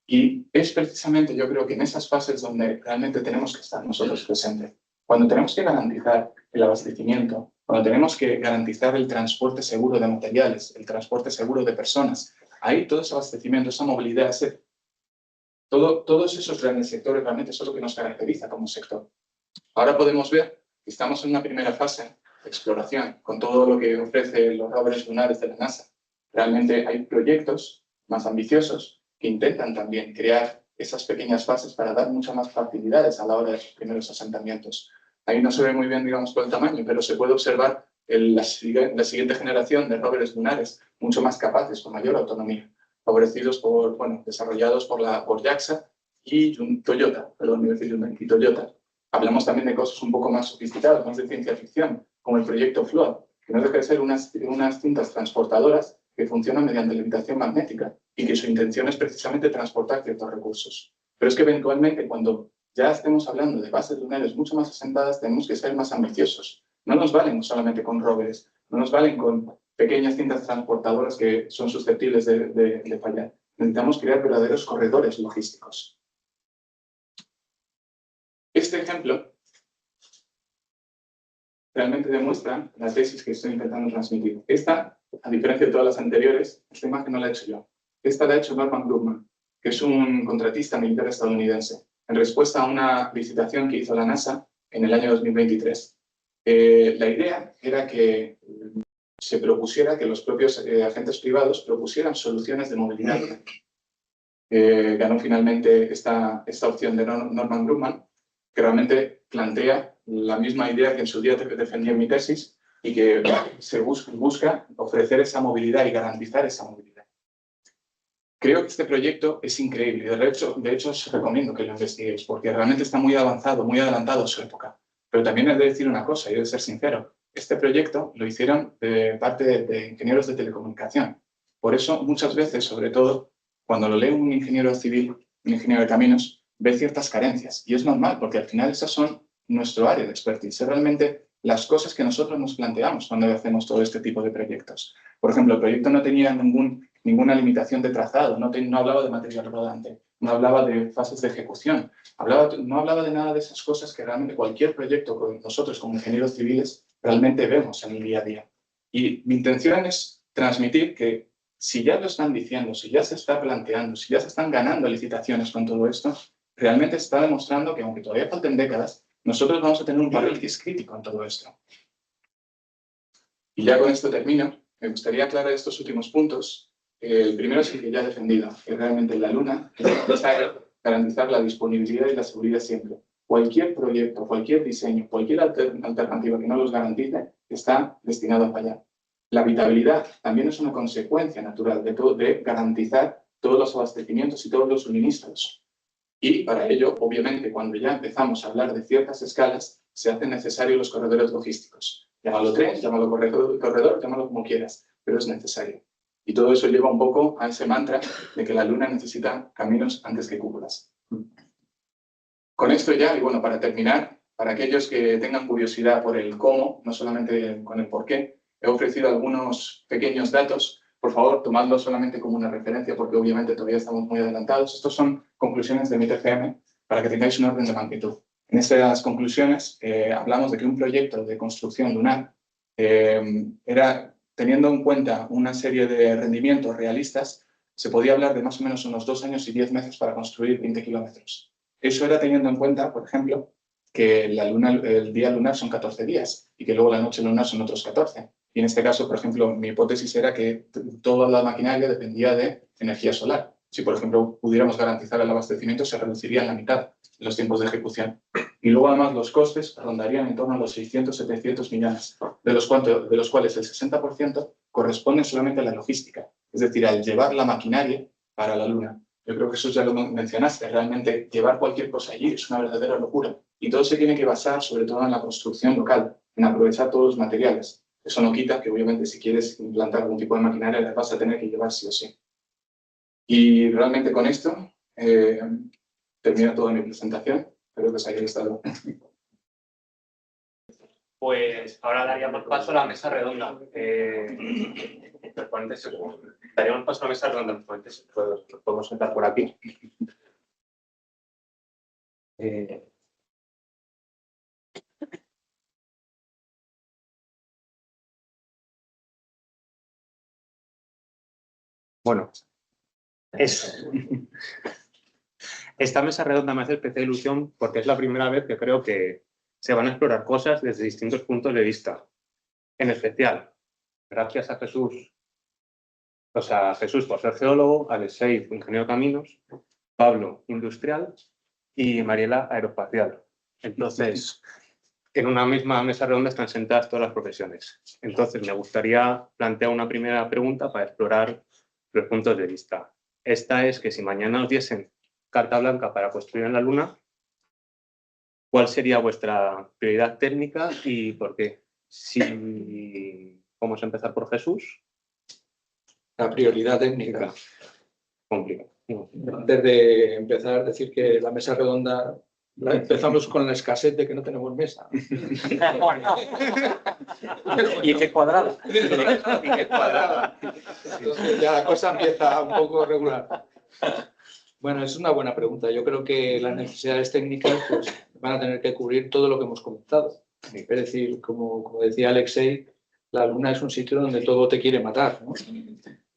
Y es precisamente, yo creo que en esas fases donde realmente tenemos que estar nosotros presentes. Cuando tenemos que garantizar el abastecimiento, cuando tenemos que garantizar el transporte seguro de materiales, el transporte seguro de personas, ahí todo ese abastecimiento, esa movilidad, todos esos grandes sectores realmente eso es lo que nos caracteriza como sector. Ahora podemos ver que estamos en una primera fase de exploración con todo lo que ofrecen los rovers lunares de la NASA. Realmente hay proyectos más ambiciosos que intentan también crear esas pequeñas fases para dar muchas más facilidades a la hora de los primeros asentamientos. Ahí no se ve muy bien, digamos, por el tamaño, pero se puede observar la siguiente generación de rovers lunares mucho más capaces, con mayor autonomía, favorecidos desarrollados por JAXA y Toyota. Hablamos también de cosas un poco más sofisticadas, más de ciencia ficción, como el proyecto FLOAD, que no deja de ser unas cintas transportadoras que funcionan mediante levitación magnética y que su intención es precisamente transportar ciertos recursos. Pero es que eventualmente, cuando ya estemos hablando de bases lunares mucho más asentadas, tenemos que ser más ambiciosos. No nos valen solamente con rovers, no nos valen con pequeñas cintas transportadoras que son susceptibles de fallar. Necesitamos crear verdaderos corredores logísticos. este ejemplo realmente demuestra la tesis que estoy intentando transmitir. Esta, a diferencia de todas las anteriores, esta imagen no la he hecho yo. Esta la ha hecho Norman Grumman, que es un contratista militar estadounidense, en respuesta a una licitación que hizo la NASA en el año 2023. La idea era que se propusiera que los propios agentes privados propusieran soluciones de movilidad. Ganó finalmente esta opción de Norman Grumman, que realmente plantea la misma idea que en su día defendí en mi tesis y que se busca ofrecer esa movilidad y garantizar esa movilidad. Creo que este proyecto es increíble. De hecho, os recomiendo que lo investiguéis, porque realmente está muy avanzado, muy adelantado a su época. Pero también he de decir una cosa, y he de ser sincero. Este proyecto lo hicieron de parte de ingenieros de telecomunicación. Por eso, muchas veces, sobre todo, cuando lo lee un ingeniero civil, un ingeniero de caminos, ve ciertas carencias. Y es normal, porque al final esas son nuestro área de expertise. Es realmente las cosas que nosotros nos planteamos cuando hacemos todo este tipo de proyectos. Por ejemplo, el proyecto no tenía ninguna limitación de trazado, no hablaba de material rodante, no hablaba de fases de ejecución, no hablaba de nada de esas cosas que realmente cualquier proyecto que nosotros como ingenieros civiles realmente vemos en el día a día. Y mi intención es transmitir que si ya lo están diciendo, si ya se está planteando, si ya se están ganando licitaciones con todo esto, realmente está demostrando que aunque todavía falten décadas, nosotros vamos a tener un papel que es crítico en todo esto. Y ya con esto termino. Me gustaría aclarar estos últimos puntos. El primero es el que ya he defendido, que realmente la Luna es necesario garantizar la disponibilidad y la seguridad siempre. Cualquier proyecto, cualquier diseño, cualquier alternativa que no los garantice está destinado a fallar. La habitabilidad también es una consecuencia natural de garantizar todos los abastecimientos y todos los suministros. Y para ello, obviamente, cuando ya empezamos a hablar de ciertas escalas, se hacen necesarios los corredores logísticos. Llámalo tren, llámalo corredor, llámalo como quieras, pero es necesario. Y todo eso lleva un poco a ese mantra de que la Luna necesita caminos antes que cúpulas. Con esto ya, y bueno, para terminar, para aquellos que tengan curiosidad por el cómo, no solamente con el por qué, he ofrecido algunos pequeños datos. Por favor, tomadlo solamente como una referencia, porque obviamente todavía estamos muy adelantados. Estos son conclusiones de mi TFM, para que tengáis un orden de magnitud. En esas conclusiones hablamos de que un proyecto de construcción lunar teniendo en cuenta una serie de rendimientos realistas, se podía hablar de más o menos unos 2 años y 10 meses para construir 20 kilómetros. Eso era teniendo en cuenta, por ejemplo, que el día lunar son 14 días y que luego la noche lunar son otros 14. Y en este caso, por ejemplo, mi hipótesis era que toda la maquinaria dependía de energía solar. Si, por ejemplo, pudiéramos garantizar el abastecimiento, se reduciría en la mitad los tiempos de ejecución. Y luego, además, los costes rondarían en torno a los 600-700 millones, de los cuales el 60% corresponde solamente a la logística, es decir, al llevar la maquinaria para la Luna. Yo creo que eso ya lo mencionaste, realmente llevar cualquier cosa allí es una verdadera locura. Y todo se tiene que basar, sobre todo, en la construcción local, en aprovechar todos los materiales. Eso no quita que, obviamente, si quieres implantar algún tipo de maquinaria, la vas a tener que llevar sí o sí. Y realmente con esto termino toda mi presentación. Espero que os haya gustado. Pues ahora daríamos paso a la mesa redonda. Daríamos paso a la mesa redonda. Los ponentes los podemos sentar por aquí. Bueno, esta mesa redonda me hace especial ilusión porque es la primera vez que creo que se van a explorar cosas desde distintos puntos de vista. En especial, gracias a Jesús, Jesús por ser geólogo, Alexei, ingeniero de caminos, Pablo, industrial y Mariela, aeroespacial. Entonces, en una misma mesa redonda están sentadas todas las profesiones. Entonces, me gustaría plantear una primera pregunta para explorar los puntos de vista. Esta es que si mañana os diesen carta blanca para construir en la Luna, ¿cuál sería vuestra prioridad técnica y por qué? Vamos a empezar por Jesús. La prioridad técnica. Complicado. Antes de empezar, decir que la mesa redonda empezamos con la escasez de que no tenemos mesa. ¿Y qué cuadrada? Entonces ya la cosa empieza un poco regular. Bueno, es una buena pregunta. Yo creo que las necesidades técnicas, pues, van a tener que cubrir todo lo que hemos comentado. Es decir, como decía Alexei, la Luna es un sitio donde todo te quiere matar, ¿no?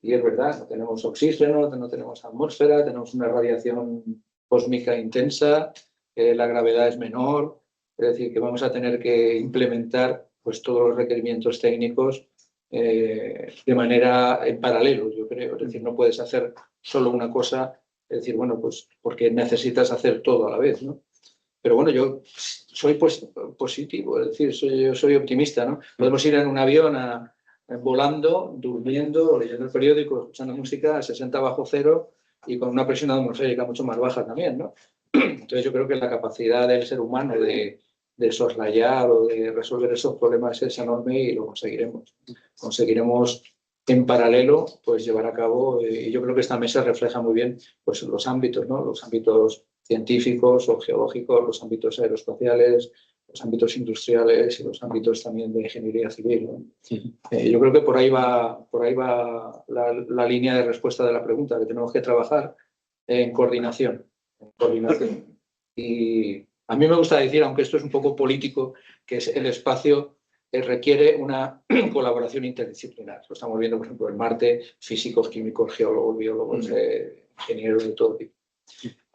Y es verdad, no tenemos oxígeno, no tenemos atmósfera, tenemos una radiación cósmica intensa, la gravedad es menor, es decir, que vamos a tener que implementar pues, todos los requerimientos técnicos de manera en paralelo, yo creo. Es decir, no puedes hacer solo una cosa, es decir, bueno, pues porque necesitas hacer todo a la vez, ¿no? Pero bueno, yo soy positivo, es decir, yo soy optimista, ¿no? Podemos ir en un avión volando, durmiendo, leyendo el periódico, escuchando música a 60 bajo cero y con una presión atmosférica mucho más baja también, ¿no? Entonces yo creo que la capacidad del ser humano de soslayar o de resolver esos problemas es enorme y lo conseguiremos. Conseguiremos en paralelo pues llevar a cabo, y yo creo que esta mesa refleja muy bien pues los ámbitos, ¿no? Los ámbitos científicos o geológicos, los ámbitos aeroespaciales, los ámbitos industriales y los ámbitos también de ingeniería civil, ¿no? Sí. Yo creo que por ahí va la línea de respuesta de la pregunta, que tenemos que trabajar en coordinación. Y a mí me gusta decir, aunque esto es un poco político, que es el espacio requiere una colaboración interdisciplinar. Lo estamos viendo, por ejemplo, en Marte, físicos, químicos, geólogos, biólogos, ingenieros de todo tipo.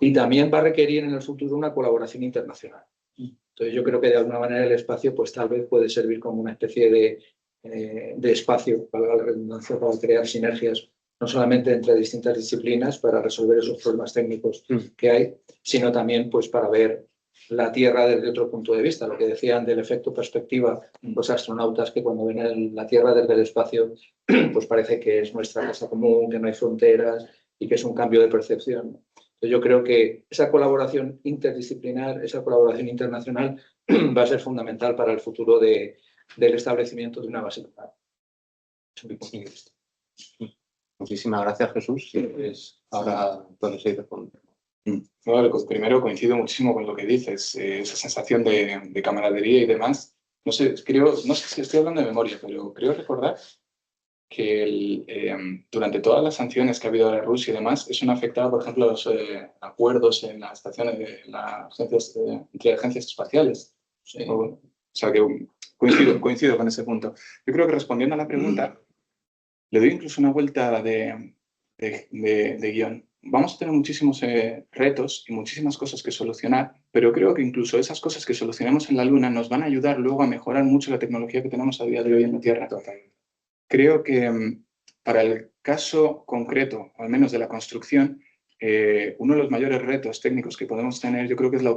Y también va a requerir en el futuro una colaboración internacional. Entonces yo creo que de alguna manera el espacio pues tal vez puede servir como una especie de espacio, para la redundancia, para crear sinergias, no solamente entre distintas disciplinas para resolver esos problemas técnicos que hay, sino también pues para ver la Tierra desde otro punto de vista. Lo que decían del efecto perspectiva, los astronautas que cuando ven la Tierra desde el espacio, pues parece que es nuestra casa común, que no hay fronteras y que es un cambio de percepción. Entonces yo creo que esa colaboración interdisciplinar, esa colaboración internacional va a ser fundamental para el futuro del establecimiento de una base local. Muchísimas gracias, Jesús. Ahora puedes ir respondiendo. Vale, pues primero coincido muchísimo con lo que dices, esa sensación de camaradería y demás. No sé si estoy hablando de memoria, pero creo recordar que durante todas las sanciones que ha habido a Rusia y demás, eso no ha afectado, por ejemplo, los acuerdos en las estaciones de las entre agencias espaciales. Sí. O sea que coincido con ese punto. Yo creo que respondiendo a la pregunta, le doy incluso una vuelta de guión. Vamos a tener muchísimos retos y muchísimas cosas que solucionar, pero creo que incluso esas cosas que solucionemos en la Luna nos van a ayudar luego a mejorar mucho la tecnología que tenemos a día de hoy en la Tierra. Creo que para el caso concreto, o al menos de la construcción, uno de los mayores retos técnicos que podemos tener, yo creo que es la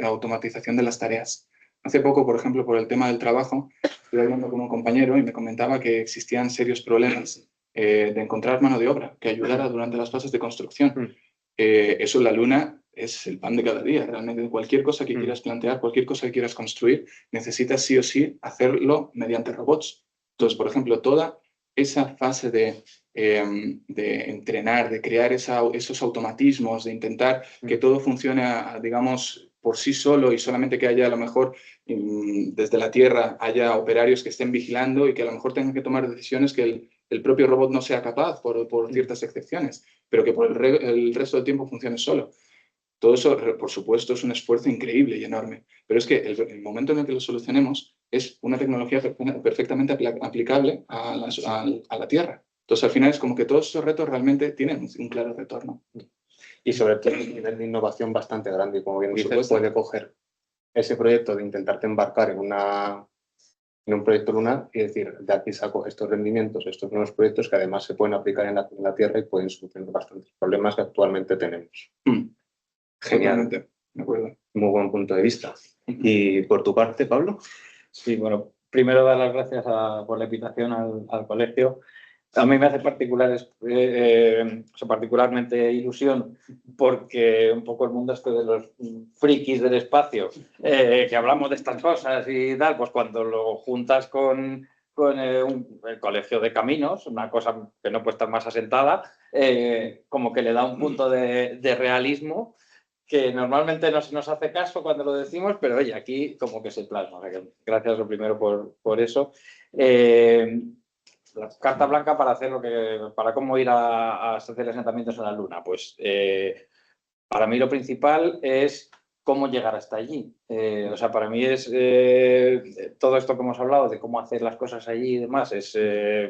automatización de las tareas. Hace poco, por ejemplo, por el tema del trabajo, estuve hablando con un compañero y me comentaba que existían serios problemas de encontrar mano de obra que ayudara durante las fases de construcción. Eso en la Luna es el pan de cada día. Realmente cualquier cosa que quieras plantear, cualquier cosa que quieras construir, necesitas sí o sí hacerlo mediante robots. Entonces, por ejemplo, toda esa fase de entrenar, de crear esos automatismos, de intentar que todo funcione, digamos, por sí solo y solamente que haya a lo mejor desde la Tierra haya operarios que estén vigilando y que a lo mejor tengan que tomar decisiones que el propio robot no sea capaz por ciertas excepciones, pero que por el resto del tiempo funcione solo. Todo eso, por supuesto, es un esfuerzo increíble y enorme, pero es que el momento en el que lo solucionemos es una tecnología perfectamente aplicable a la Tierra. Entonces, al final es como que todos esos retos realmente tienen un claro retorno. Y sobre todo un nivel de innovación bastante grande. Y como bien dices, puede coger ese proyecto de intentarte embarcar en un proyecto lunar y decir, de aquí saco estos rendimientos, estos nuevos proyectos que además se pueden aplicar en la Tierra y pueden solucionar bastantes problemas que actualmente tenemos. Genial. De acuerdo. Muy buen punto de vista. ¿Y por tu parte, Pablo? Sí, bueno, primero dar las gracias por la invitación al colegio. A mí me hace particularmente ilusión porque un poco el mundo este de los frikis del espacio, que hablamos de estas cosas y tal, pues cuando lo juntas con el colegio de caminos, una cosa que no puede estar más asentada, como que le da un punto de realismo que normalmente no se nos hace caso cuando lo decimos, pero oye, aquí como que se plasma. O sea que gracias lo primero por eso. La carta blanca para cómo ir a hacer asentamientos en la Luna. Pues para mí lo principal es cómo llegar hasta allí. O sea, para mí es todo esto que hemos hablado de cómo hacer las cosas allí y demás es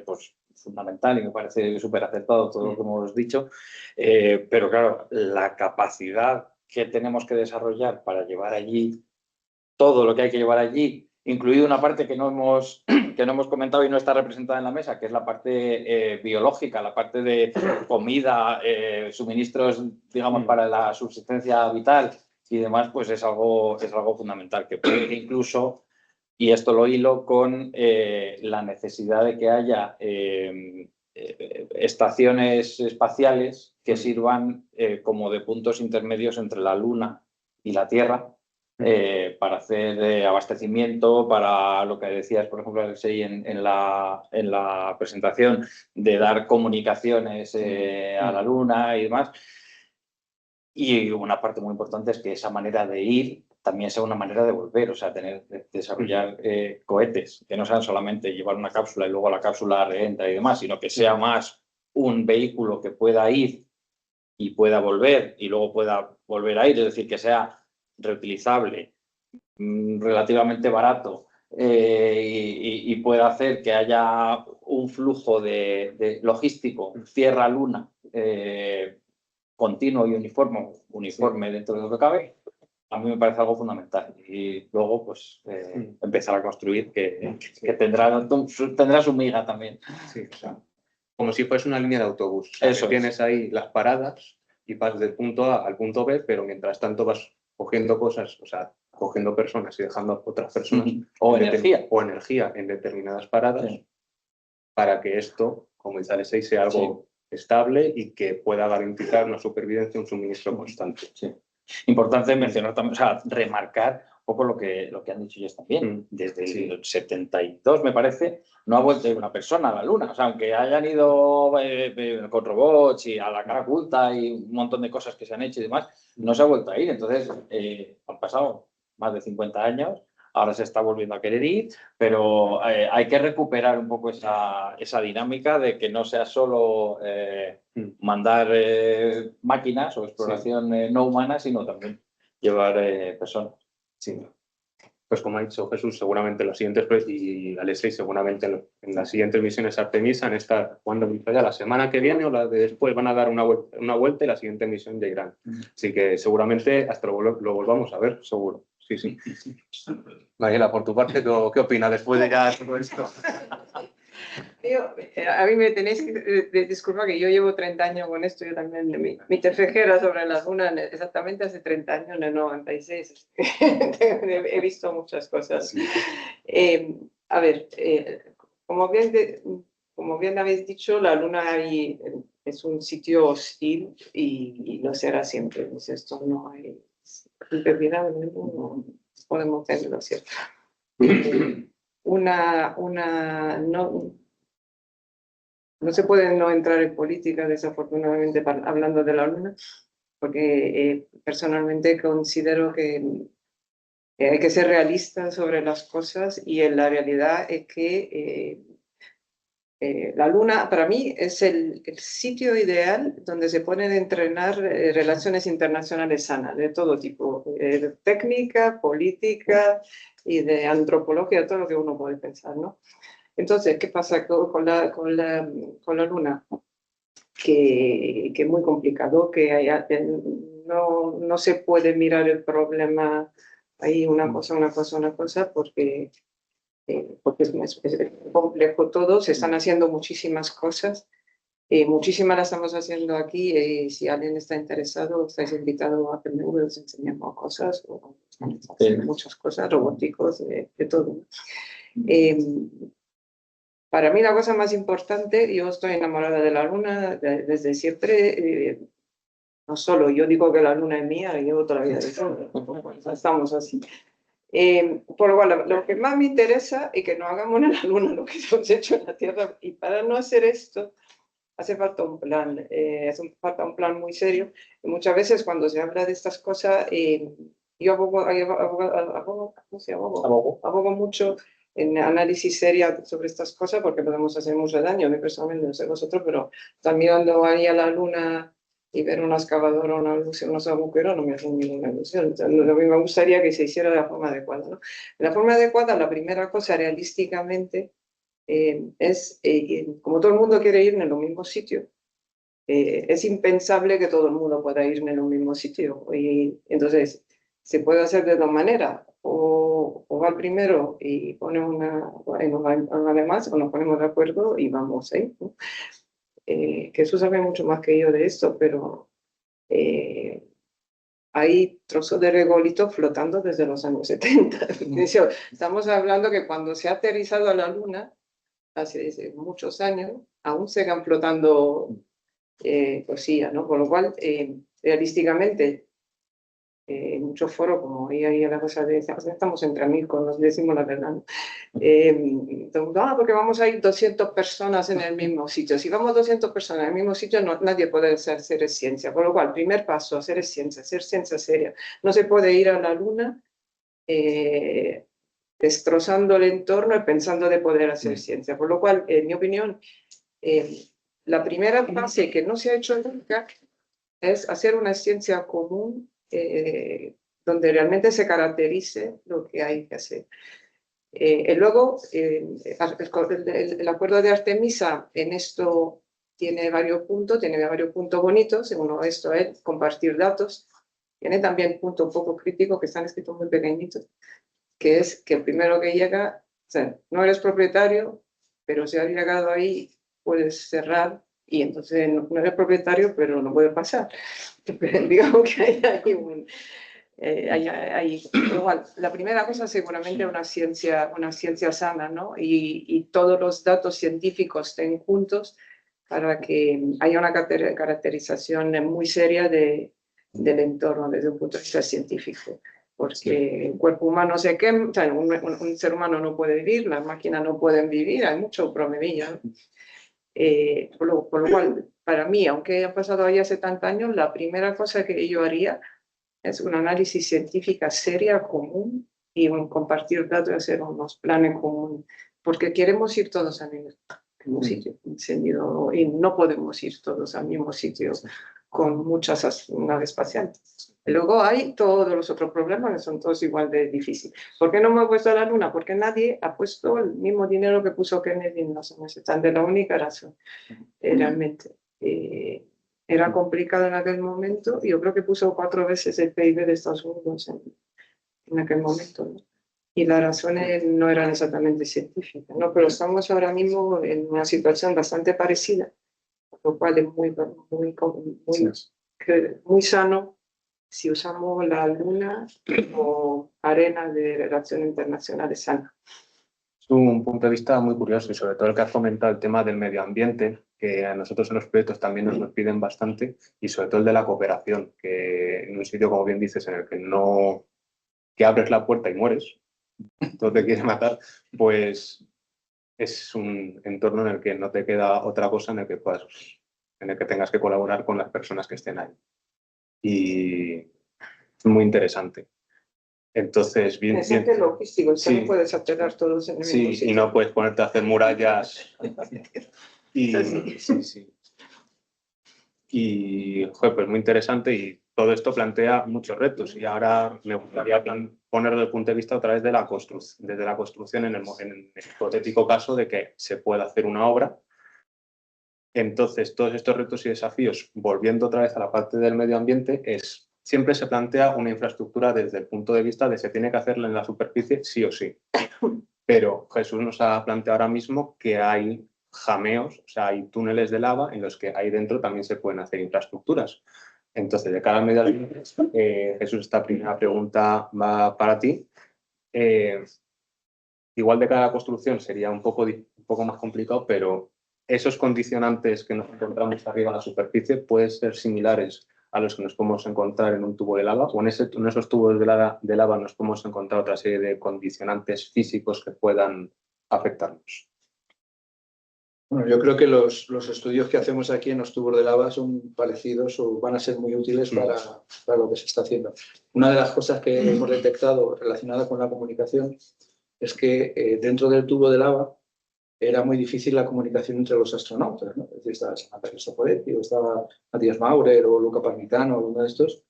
pues, fundamental y me parece súper acertado todo lo que hemos dicho. Pero claro, la capacidad que tenemos que desarrollar para llevar allí todo lo que hay que llevar allí, incluido una parte que no hemos comentado y no está representada en la mesa, que es la parte biológica, la parte de comida, suministros, digamos, para la subsistencia vital y demás, pues es algo fundamental, que puede incluso, y esto lo hilo con la necesidad de que haya estaciones espaciales que sirvan como de puntos intermedios entre la Luna y la Tierra, para hacer abastecimiento, para lo que decías, por ejemplo, Alexei, en la presentación, de dar comunicaciones a la Luna y demás. Y una parte muy importante es que esa manera de ir también sea una manera de volver, o sea, desarrollar cohetes, que no sean solamente llevar una cápsula y luego la cápsula reentra y demás, sino que sea más un vehículo que pueda ir y pueda volver y luego pueda volver a ir, es decir, que sea reutilizable, relativamente barato y pueda hacer que haya un flujo de logístico Tierra-Luna continuo y uniforme dentro de lo que cabe, a mí me parece algo fundamental. Y luego, pues, empezar a construir, que tendrá su miga también. Sí, o sea, como si fuese una línea de autobús. O sea, Eso que tienes ahí las paradas y vas del punto A al punto B, pero mientras tanto vas cogiendo cosas, o sea, cogiendo personas y dejando a otras personas o energía en determinadas paradas, sí, para que esto, como dice Alexei, sea algo estable y que pueda garantizar una supervivencia, un suministro constante. Sí. Importante mencionar también, o sea, remarcar un poco lo que han dicho ellos también. Desde el 72, me parece, no ha vuelto una persona a la Luna. O sea, aunque hayan ido con robots y a la cara oculta y un montón de cosas que se han hecho y demás, no se ha vuelto a ir. Entonces, han pasado más de 50 años. Ahora se está volviendo a querer ir, pero hay que recuperar un poco esa dinámica de que no sea solo mandar máquinas o exploración no humana, sino también llevar personas. Sí. Pues como ha dicho Jesús, seguramente los siguientes y Alexei, seguramente en las siguientes misiones Artemisa, en esta, cuando ya la semana que viene o la de después, van a dar una vuelta y la siguiente misión ya irán. Así que seguramente hasta lo volvamos a ver, seguro. Sí, sí. Mariela, por tu parte, ¿qué opinas después de ya todo esto? A mí me tenéis que disculpar que yo llevo 30 años con esto, yo también, mi TFG era sobre la Luna exactamente hace 30 años, en el 96, he visto muchas cosas. A ver, como bien habéis dicho, la Luna es un sitio hostil y lo será siempre, entonces esto no hay imperdonable, no podemos tenerlo cierto. No se puede no entrar en política, desafortunadamente, hablando de la Luna, porque personalmente considero que hay que ser realistas sobre las cosas y la realidad es que la Luna para mí es el sitio ideal donde se pueden entrenar relaciones internacionales sanas de todo tipo, de técnica, política y de antropología, todo lo que uno puede pensar, ¿no? Entonces, ¿qué pasa con la Luna? Que es muy complicado, que no se puede mirar el problema ahí una cosa, porque es complejo todo, se están haciendo muchísimas cosas, muchísimas las estamos haciendo aquí, y si alguien está interesado, estáis invitados a que os enseñemos cosas, o muchas cosas, robóticos, de todo. Para mí la cosa más importante, yo estoy enamorada de la Luna desde siempre, no solo yo digo que la Luna es mía, llevo toda la vida diciendo, estamos así. Por lo cual, lo que más me interesa es que no hagamos en la Luna lo que hemos hecho en la Tierra, y para no hacer esto hace falta un plan, hace falta un plan muy serio, y muchas veces cuando se habla de estas cosas, yo abogo mucho en análisis seria sobre estas cosas, porque podemos hacer mucho daño. A mí personalmente, no sé vosotros, pero también cuando vaya a la Luna y ver una excavadora o una luz en unos agujeros no me hace ninguna ilusión. Entonces, lo que me gustaría que se hiciera de la forma adecuada, ¿no? De la forma adecuada, la primera cosa realísticamente es, como todo el mundo quiere ir en el mismo sitio, es impensable que todo el mundo pueda ir en el mismo sitio. Y entonces, se puede hacer de dos maneras. O va primero y pone una de más, o nos ponemos de acuerdo y vamos ahí, ¿no? Jesús sabe mucho más que yo de esto, pero hay trozos de regolito flotando desde los años 70. Estamos hablando que cuando se ha aterrizado a la Luna, hace muchos años, aún sigan flotando cosillas, ¿no? Con lo cual, realísticamente, en muchos foros, como ahí la cosa de, estamos entre amigos, nos decimos la verdad, ¿no? Porque vamos a ir 200 personas en el mismo sitio. Si vamos 200 personas en el mismo sitio, nadie puede hacer ciencia. Por lo cual, primer paso, hacer ciencia seria. No se puede ir a la Luna destrozando el entorno y pensando de poder hacer ciencia. Por lo cual, en mi opinión, la primera fase que no se ha hecho nunca es hacer una ciencia común donde realmente se caracterice lo que hay que hacer. Luego, el acuerdo de Artemisa en esto tiene varios puntos bonitos. Uno de esto es compartir datos. Tiene también puntos un poco críticos que están escritos muy pequeñitos, que es que el primero que llega, o sea, no eres propietario, pero si has llegado ahí, puedes cerrar y entonces no eres propietario, pero no puede pasar. Digamos que hay un... igual, la primera cosa seguramente una ciencia sana, ¿no? Y todos los datos científicos estén juntos para que haya una caracterización muy seria del entorno desde un punto de vista científico. Porque el cuerpo humano se quema, o sea, un ser humano no puede vivir, las máquinas no pueden vivir, hay mucho problemilla, ¿no? Por lo cual, para mí, aunque haya pasado ahí hace tantos años, la primera cosa que yo haría es un análisis científica seria, común, y compartir datos y hacer unos planes comunes, porque queremos ir todos al mismo sitio, encendido, y no podemos ir todos al mismo sitio con muchas naves espaciales. Luego hay todos los otros problemas que son todos igual de difíciles. ¿Por qué no me he puesto a la Luna? Porque nadie ha puesto el mismo dinero que puso Kennedy en los años 70. De la única razón, realmente. Era complicado en aquel momento y yo creo que puso 4 veces el PIB de Estados Unidos en aquel momento, ¿no? Y las razones no eran exactamente científicas, ¿no? Pero estamos ahora mismo en una situación bastante parecida, lo cual es muy sano si usamos la Luna como arena de relaciones internacionales sana. Es un punto de vista muy curioso y sobre todo el que has comentado, el tema del medio ambiente, que a nosotros en los proyectos también nos piden bastante, y sobre todo el de la cooperación, que en un sitio, como bien dices, en el que no que abres la puerta y mueres, todo te quiere matar, pues es un entorno en el que no te queda otra cosa en el que tengas que colaborar con las personas que estén ahí. Y es muy interesante. Entonces, bien. Logístico, sí, no puedes aterrar todos en el mismo sitio. Y no puedes ponerte a hacer murallas. Sí. Y, joder, pues muy interesante y todo esto plantea muchos retos y ahora me gustaría ponerlo desde el punto de vista otra vez de desde la construcción en el hipotético caso de que se pueda hacer una obra. Entonces, todos estos retos y desafíos, volviendo otra vez a la parte del medio ambiente, siempre se plantea una infraestructura desde el punto de vista de se tiene que hacerla en la superficie sí o sí. Pero Jesús nos ha planteado ahora mismo que hay jameos, o sea, hay túneles de lava en los que ahí dentro también se pueden hacer infraestructuras. Entonces, de cara al medio ambiente, Jesús, esta primera pregunta va para ti. Igual de cara a la construcción sería un poco más complicado, pero esos condicionantes que nos encontramos arriba en la superficie pueden ser similares a los que nos podemos encontrar en un tubo de lava, o en esos tubos de lava nos podemos encontrar otra serie de condicionantes físicos que puedan afectarnos. Bueno, yo creo que los estudios que hacemos aquí en los tubos de lava son parecidos o van a ser muy útiles para lo que se está haciendo. Una de las cosas que hemos detectado relacionada con la comunicación es que dentro del tubo de lava era muy difícil la comunicación entre los astronautas, ¿no? Es decir, estaba Samantha Cristoforetti, o estaba Matías Maurer, o Luca Parmitano, o uno de estos,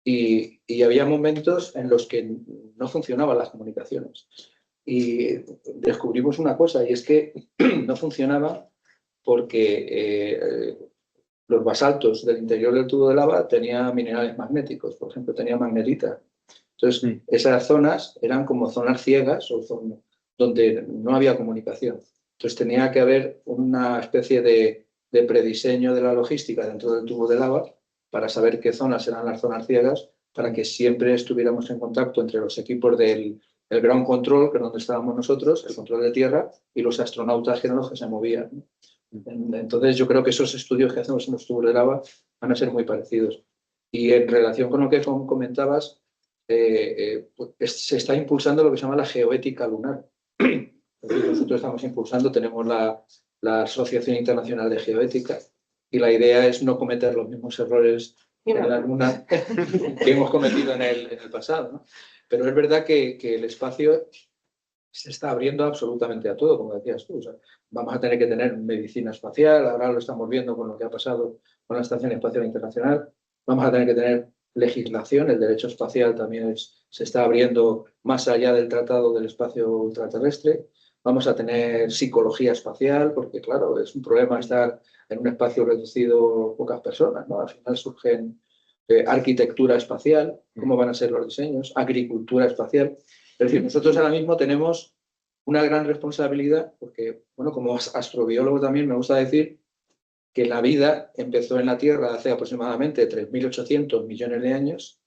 y había momentos en los que no funcionaban las comunicaciones. Y descubrimos una cosa, y es que no funcionaba porque los basaltos del interior del tubo de lava tenían minerales magnéticos, por ejemplo, tenía magnetita. Entonces, esas zonas eran como zonas ciegas o donde no había comunicación. Entonces, tenía que haber una especie de prediseño de la logística dentro del tubo de lava para saber qué zonas eran las zonas ciegas, para que siempre estuviéramos en contacto entre los equipos del ground control, que es donde estábamos nosotros, el control de tierra, y los astronautas, que eran los que se movían, ¿no? Entonces, yo creo que esos estudios que hacemos en los tubos de lava van a ser muy parecidos. Y en relación con lo que comentabas, pues se está impulsando lo que se llama la geoética lunar. Nosotros estamos impulsando, tenemos la Asociación Internacional de Geoética, y la idea es no cometer los mismos errores en la Luna que hemos cometido en el pasado, ¿no? Pero es verdad que el espacio se está abriendo absolutamente a todo, como decías tú. O sea, vamos a tener que tener medicina espacial, ahora lo estamos viendo con lo que ha pasado con la Estación Espacial Internacional. Vamos a tener que tener legislación, el derecho espacial también se está abriendo más allá del Tratado del Espacio Ultraterrestre. Vamos a tener psicología espacial, porque claro, es un problema estar en un espacio reducido, pocas personas, ¿no? Al final surgen arquitectura espacial, cómo van a ser los diseños, agricultura espacial. Es decir, nosotros ahora mismo tenemos una gran responsabilidad, porque, bueno, como astrobiólogo también me gusta decir que la vida empezó en la Tierra hace aproximadamente 3.800 millones de años,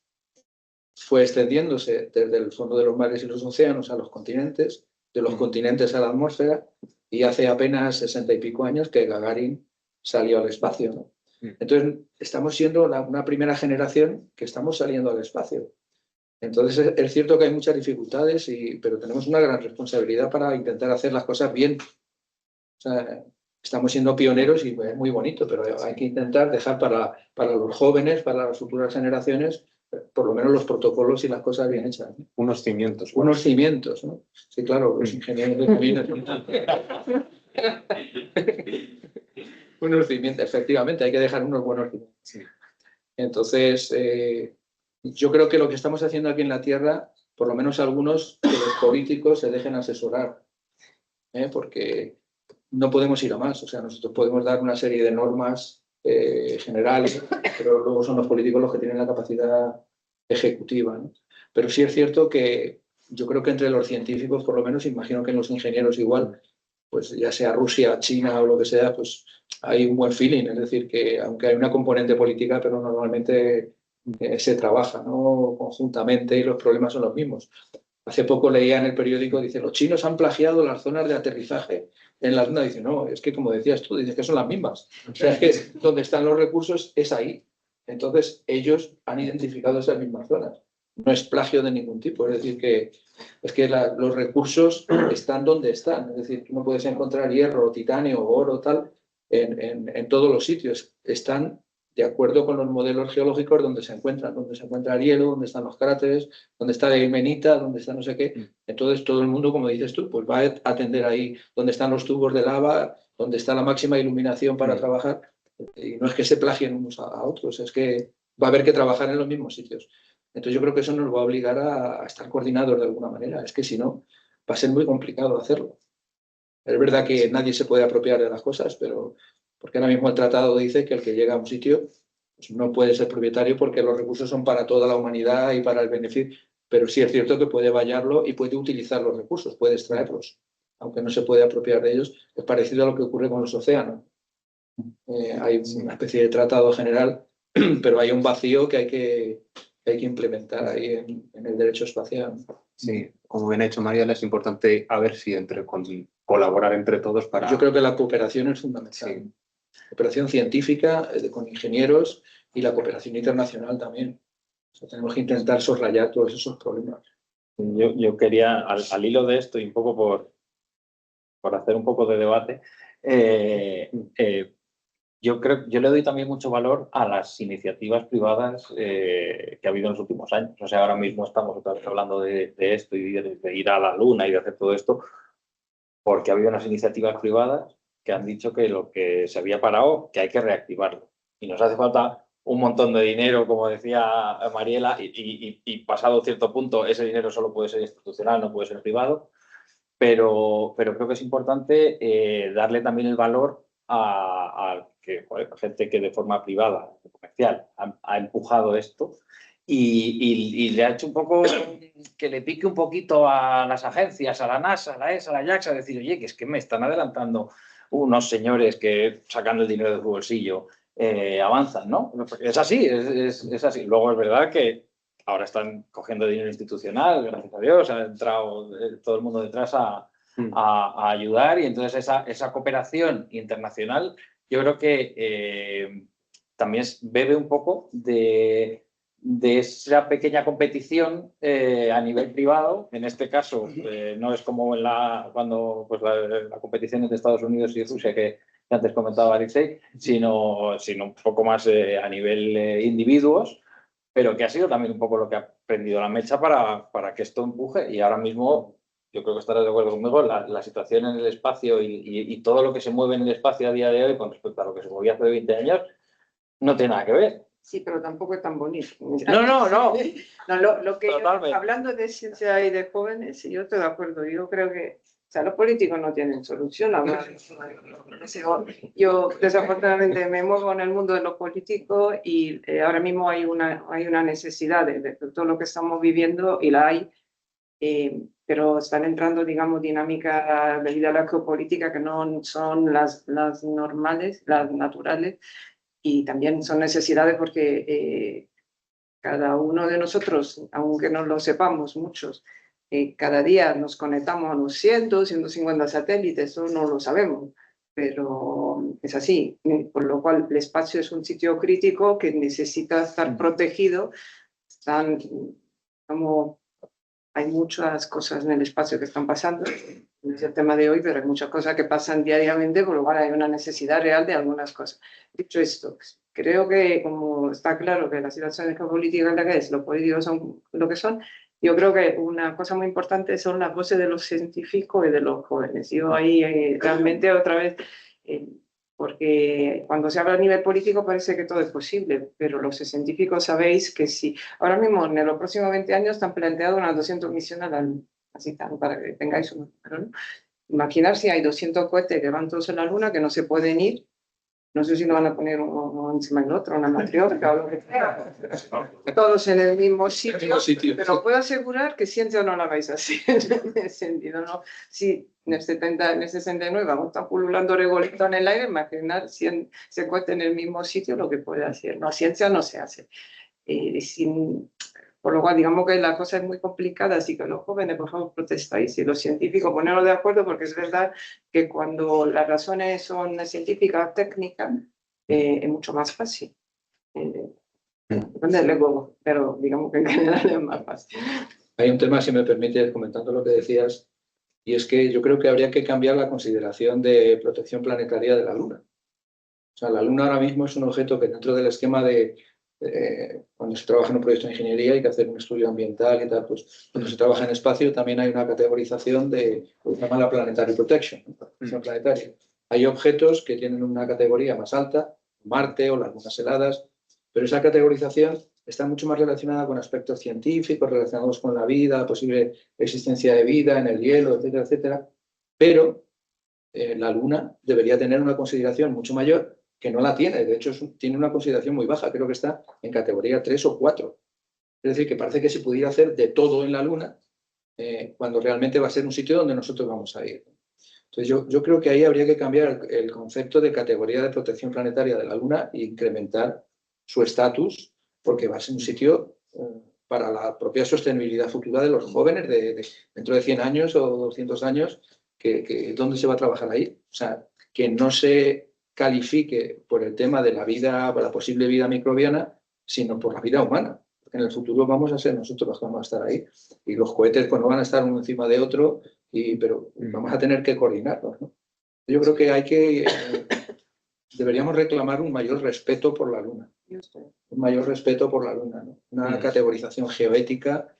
fue extendiéndose desde el fondo de los mares y los océanos a los continentes, de los continentes a la atmósfera, y hace apenas 60 y pico años que Gagarin salió al espacio, ¿no? Entonces, estamos siendo una primera generación que estamos saliendo al espacio. Entonces, es cierto que hay muchas dificultades, pero tenemos una gran responsabilidad para intentar hacer las cosas bien. O sea, estamos siendo pioneros y es muy bonito, pero hay que intentar dejar para los jóvenes, para las futuras generaciones, por lo menos los protocolos y las cosas bien hechas, ¿no? Unos cimientos. Unos cimientos, ¿no? Sí, claro, los ingenieros de caminos. Unos cimientos, efectivamente, hay que dejar unos buenos cimientos. Sí. Entonces, yo creo que lo que estamos haciendo aquí en la Tierra, por lo menos algunos, que los políticos se dejen asesorar, porque no podemos ir a más. O sea, nosotros podemos dar una serie de normas generales, pero luego son los políticos los que tienen la capacidad ejecutiva, ¿no? Pero sí es cierto que yo creo que entre los científicos, por lo menos, imagino que en los ingenieros igual, pues ya sea Rusia, China o lo que sea, pues hay un buen feeling. Es decir, que aunque hay una componente política, pero normalmente se trabaja, ¿no?, conjuntamente, y los problemas son los mismos. Hace poco leía en el periódico, dice, los chinos han plagiado las zonas de aterrizaje en la Luna. Dice, no, es que como decías tú, dices que son las mismas. O sea, es que donde están los recursos es ahí. Entonces, ellos han identificado esas mismas zonas. No es plagio de ningún tipo. Es decir, que los recursos están donde están. Es decir, tú no puedes encontrar hierro, titanio, oro, tal, en todos los sitios. Están de acuerdo con los modelos geológicos donde se encuentra el hielo, donde están los cráteres, donde está la ilmenita, donde está no sé qué. Entonces todo el mundo, como dices tú, pues va a atender ahí donde están los tubos de lava, donde está la máxima iluminación para trabajar. Y no es que se plagien unos a otros, es que va a haber que trabajar en los mismos sitios. Entonces yo creo que eso nos va a obligar a estar coordinados de alguna manera. Es que si no, va a ser muy complicado hacerlo. Es verdad que nadie se puede apropiar de las cosas, pero porque ahora mismo el tratado dice que el que llega a un sitio pues no puede ser propietario porque los recursos son para toda la humanidad y para el beneficio, pero sí es cierto que puede vallarlo y puede utilizar los recursos, puede extraerlos, aunque no se puede apropiar de ellos. Es parecido a lo que ocurre con los océanos. Hay una especie de tratado general, pero hay un vacío que hay que implementar ahí en el derecho espacial. Sí, como bien ha dicho Mariela, es importante a ver si colaborar entre todos para... Yo creo que la cooperación es fundamental. Sí. Cooperación científica con ingenieros y la cooperación internacional también. O sea, tenemos que intentar soslayar todos esos problemas. Yo quería, al hilo de esto y un poco por hacer un poco de debate, yo le doy también mucho valor a las iniciativas privadas que ha habido en los últimos años. O sea, ahora mismo estamos otra vez hablando de esto y de ir a la Luna y de hacer todo esto, porque ha habido unas iniciativas privadas que han dicho que lo que se había parado, que hay que reactivarlo. Y nos hace falta un montón de dinero, como decía Mariela, y pasado cierto punto ese dinero solo puede ser institucional, no puede ser privado, pero creo que es importante darle también el valor a que, joder, gente que de forma privada, comercial, ha empujado esto y le ha hecho un poco que le pique un poquito a las agencias, a la NASA, a la ESA, a la JAXA, a decir, oye, que es que me están adelantando unos señores que sacando el dinero de su bolsillo avanzan, ¿no? Es así, es así. Luego es verdad que ahora están cogiendo dinero institucional, gracias a Dios, ha entrado todo el mundo detrás a ayudar y entonces esa cooperación internacional yo creo que también bebe un poco de esa pequeña competición a nivel privado. En este caso no es como cuando pues, la competición entre Estados Unidos y Rusia que antes comentaba Alexei, sino un poco más a nivel individuos, pero que ha sido también un poco lo que ha prendido la mecha para que esto empuje. Y ahora mismo, yo creo que estarás de acuerdo conmigo, la situación en el espacio y todo lo que se mueve en el espacio a día de hoy con respecto a lo que se movía hace 20 años, no tiene nada que ver. Sí, pero tampoco es tan bonito. No. Lo que hablando de ciencia y de jóvenes, yo estoy de acuerdo. Yo creo que, o sea, los políticos no tienen solución. Yo desafortunadamente me muevo en el mundo de los políticos y ahora mismo hay una necesidad de todo lo que estamos viviendo y la hay, pero están entrando, digamos, dinámicas de vida a la geopolítica que no son las normales, las naturales. Y también son necesidades porque cada uno de nosotros, aunque no lo sepamos muchos, cada día nos conectamos a unos 150 satélites, eso no lo sabemos, pero es así. Por lo cual el espacio es un sitio crítico que necesita estar protegido. Hay muchas cosas en el espacio que están pasando, no es el tema de hoy, pero hay muchas cosas que pasan diariamente, por lo cual hay una necesidad real de algunas cosas. Dicho esto, creo que como está claro que la situación geopolítica es la que es, los políticos son lo que son, yo creo que una cosa muy importante son las voces de los científicos y de los jóvenes. Yo ahí realmente otra vez... porque cuando se habla a nivel político parece que todo es posible, pero los científicos sabéis que sí. Ahora mismo, en los próximos 20 años, están planteadas unas 200 misiones a la Luna, así tan, para que tengáis un número, ¿no? Imaginar si hay 200 cohetes que van todos a la Luna, que no se pueden ir, no sé si lo van a poner uno encima del otro, una matriosca o lo que sea, todos en el mismo sitio, pero puedo asegurar que ciencia no la vais a hacer en ese sentido, ¿no? Si en el 69 vamos a estar pululando regolito en el aire, imaginar si se cuesta en el mismo sitio lo que puede hacer. No, ciencia no se hace. Por lo cual, digamos que la cosa es muy complicada, así que los jóvenes, por favor, protestáis y los científicos ponerlos de acuerdo, porque es verdad que cuando las razones son científicas, técnicas, es mucho más fácil. Pero digamos que en general es más fácil. Hay un tema, si me permites, comentando lo que decías, y es que yo creo que habría que cambiar la consideración de protección planetaria de la Luna. O sea, la Luna ahora mismo es un objeto que dentro del esquema de cuando se trabaja en un proyecto de ingeniería hay que hacer un estudio ambiental y tal, pues cuando se trabaja en espacio también hay una categorización de lo que se llama la Planetary Protection, protección planetaria. Hay objetos que tienen una categoría más alta, Marte o las lunas heladas, pero esa categorización está mucho más relacionada con aspectos científicos relacionados con la vida, posible existencia de vida en el hielo, etcétera, etcétera, pero la Luna debería tener una consideración mucho mayor, que no la tiene. De hecho, tiene una consideración muy baja. Creo que está en categoría 3 o 4. Es decir, que parece que se pudiera hacer de todo en la Luna cuando realmente va a ser un sitio donde nosotros vamos a ir. Entonces, yo creo que ahí habría que cambiar el concepto de categoría de protección planetaria de la Luna e incrementar su estatus, porque va a ser un sitio para la propia sostenibilidad futura de los jóvenes dentro de 100 años o 200 años, ¿dónde se va a trabajar ahí? O sea, que no se califique por el tema de la vida, la posible vida microbiana, sino por la vida humana. Porque en el futuro vamos a ser nosotros los que vamos a estar ahí. Y los cohetes pues, no van a estar uno encima de otro, pero vamos a tener que coordinarlos, ¿no? Yo creo que deberíamos reclamar un mayor respeto por la Luna. Un mayor respeto por la Luna, ¿no? Una categorización geoética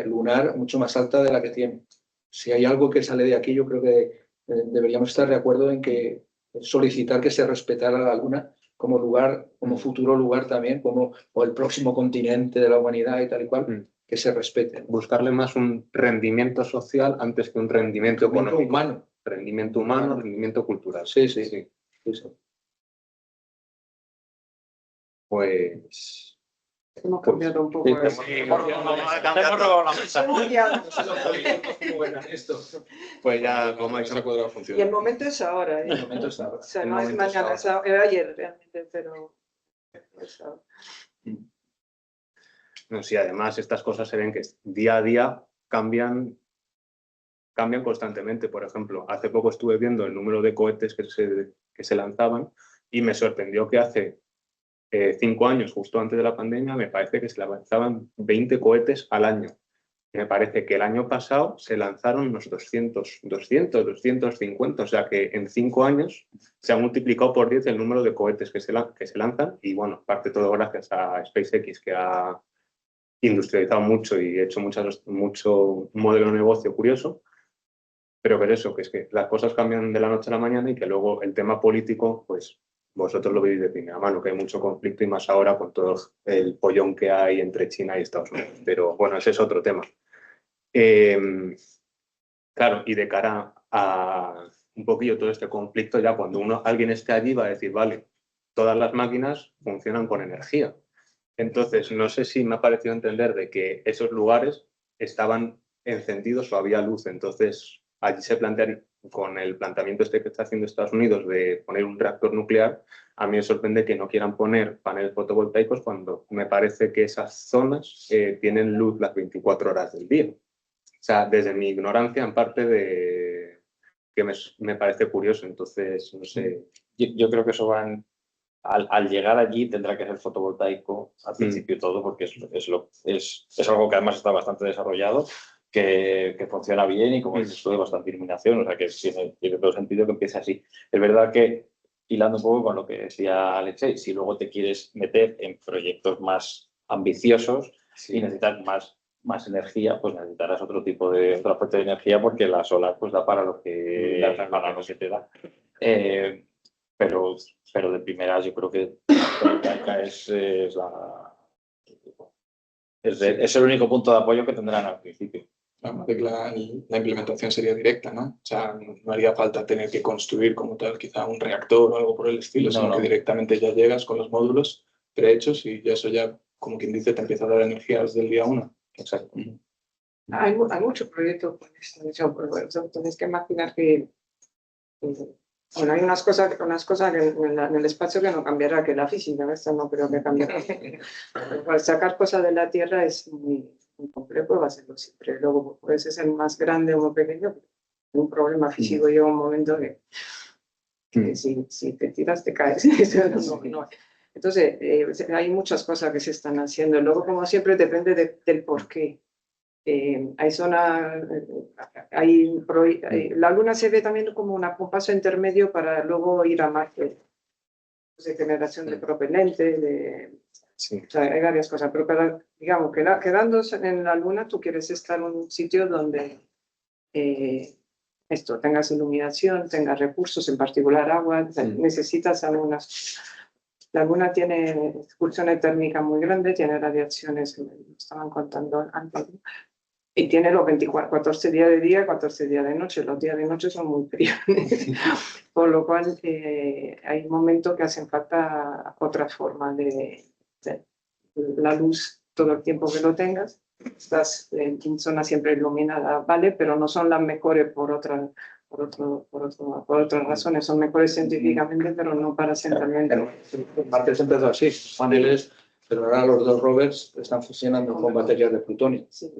lunar mucho más alta de la que tiene. Si hay algo que sale de aquí, yo creo que deberíamos estar de acuerdo en que solicitar que se respetara la Luna como lugar, como futuro lugar también, como o el próximo continente de la humanidad y tal y cual, que se respete. Buscarle más un rendimiento social antes que un rendimiento económico. Humano. Rendimiento humano, rendimiento cultural. Sí, sí, sí. Sí, sí. Pues... Hemos cambiado un poco. Pues ya, como hay esa cuadrada Y funciona. el momento es ahora, El momento es ahora. O sea, El no es momento es mañana, ahora. era ayer realmente, pero es ahora. No, sí, además estas cosas se ven que día a día cambian constantemente. Por ejemplo, hace poco estuve viendo el número de cohetes que se lanzaban y me sorprendió que hace 5 años, justo antes de la pandemia, me parece que se lanzaban 20 cohetes al año. Me parece que el año pasado se lanzaron unos 250, o sea que en 5 años se ha multiplicado por 10 el número de cohetes que se lanzan y bueno, parte todo gracias a SpaceX, que ha industrializado mucho y hecho mucho modelo de negocio curioso, pero que eso, que es que las cosas cambian de la noche a la mañana y que luego el tema político, pues vosotros lo veis de primera mano, que hay mucho conflicto y más ahora con todo el pollón que hay entre China y Estados Unidos. Pero bueno, ese es otro tema. Claro, y de cara a un poquillo todo este conflicto, ya cuando alguien esté allí va a decir, vale, todas las máquinas funcionan con energía. Entonces, no sé si me ha parecido entender de que esos lugares estaban encendidos o había luz. Entonces, allí se plantea, con el planteamiento este que está haciendo Estados Unidos de poner un reactor nuclear, a mí me sorprende que no quieran poner paneles fotovoltaicos cuando me parece que esas zonas tienen luz las 24 horas del día. O sea, desde mi ignorancia, en parte que me parece curioso. Entonces, no sé. Yo creo que eso van... Al llegar allí tendrá que ser fotovoltaico al principio todo, porque es algo que además está bastante desarrollado, que funciona bien y como dices tú, de bastante iluminación, o sea que tiene todo sentido que empiece así. Es verdad que, hilando un poco con lo que decía Alexei, si luego te quieres meter en proyectos más ambiciosos y necesitas más energía, pues necesitarás otra fuente de energía, porque la solar pues da para lo que te da. Pero de primeras yo creo que es el único punto de apoyo que tendrán al principio. Además de que la implementación sería directa, ¿no? O sea, no haría falta tener que construir como tal quizá un reactor o algo por el estilo, sino que directamente ya llegas con los módulos prehechos y eso ya, como quien dice, te empieza a dar energía desde el día 1. Exacto. Hay muchos proyectos con esto, pero tienes que imaginar que bueno, hay unas cosas que en el espacio que no cambiará, que la física, esto no creo que cambiará. Para sacar cosas de la Tierra es muy complejo, va a serlo siempre. Luego puedes ser más grande o más pequeño, un problema físico llega un momento que si te tiras te caes. No. Entonces, hay muchas cosas que se están haciendo. Luego, como siempre, depende del porqué. Hay zonas, la Luna se ve también como un paso intermedio para luego ir a Marte, de generación de propelente, o sea, hay varias cosas, pero digamos, quedándose en la Luna, tú quieres estar en un sitio donde tengas iluminación, tengas recursos, en particular agua, necesitas algunas. La Luna tiene excursiones térmicas muy grandes, tiene radiaciones, me estaban contando antes, y tiene los 14 días de día y 14 días de noche. Los días de noche son muy fríos. Por lo cual hay momentos que hacen falta otra forma de la luz todo el tiempo que lo tengas. Estás en zona siempre iluminada, ¿vale? Pero no son las mejores por otras razones. Son mejores científicamente, pero no para asentamiento. En Marte se empezó así, paneles, pero ahora los dos rovers están funcionando con baterías de plutonio. Sí.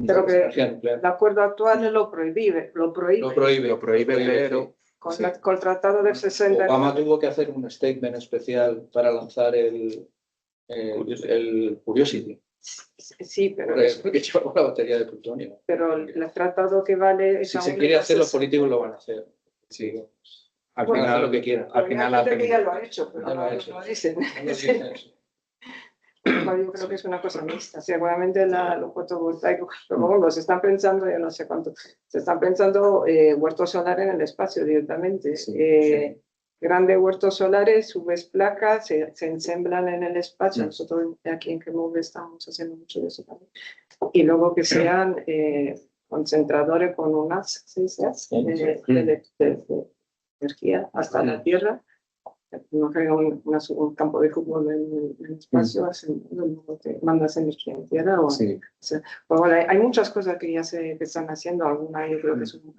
Pero que el acuerdo actual lo prohíbe, pero con el tratado del 60. Obama tuvo que hacer un statement especial para lanzar el Curiosity. Sí, pero porque lleva la batería de plutonio. Pero el tratado que vale... Si se quiere hacer, los políticos lo van a hacer. Sí. Al final lo que quieran. Al final ya lo ha hecho, pero no lo dicen. yo creo que es una cosa mixta. Seguramente los fotovoltaicos, pero como se están pensando, yo no sé cuánto, se están pensando huertos solares en el espacio directamente. Grandes huertos solares, subes placas, se ensamblan en el espacio. Nosotros aquí en Kemove estamos haciendo mucho de eso también. Y luego que sean concentradores con unas de energía hasta la tierra. No caiga un campo de fútbol en el espacio, te mandas energía en tierra. Hay muchas cosas que ya que están haciendo, algunas yo creo que son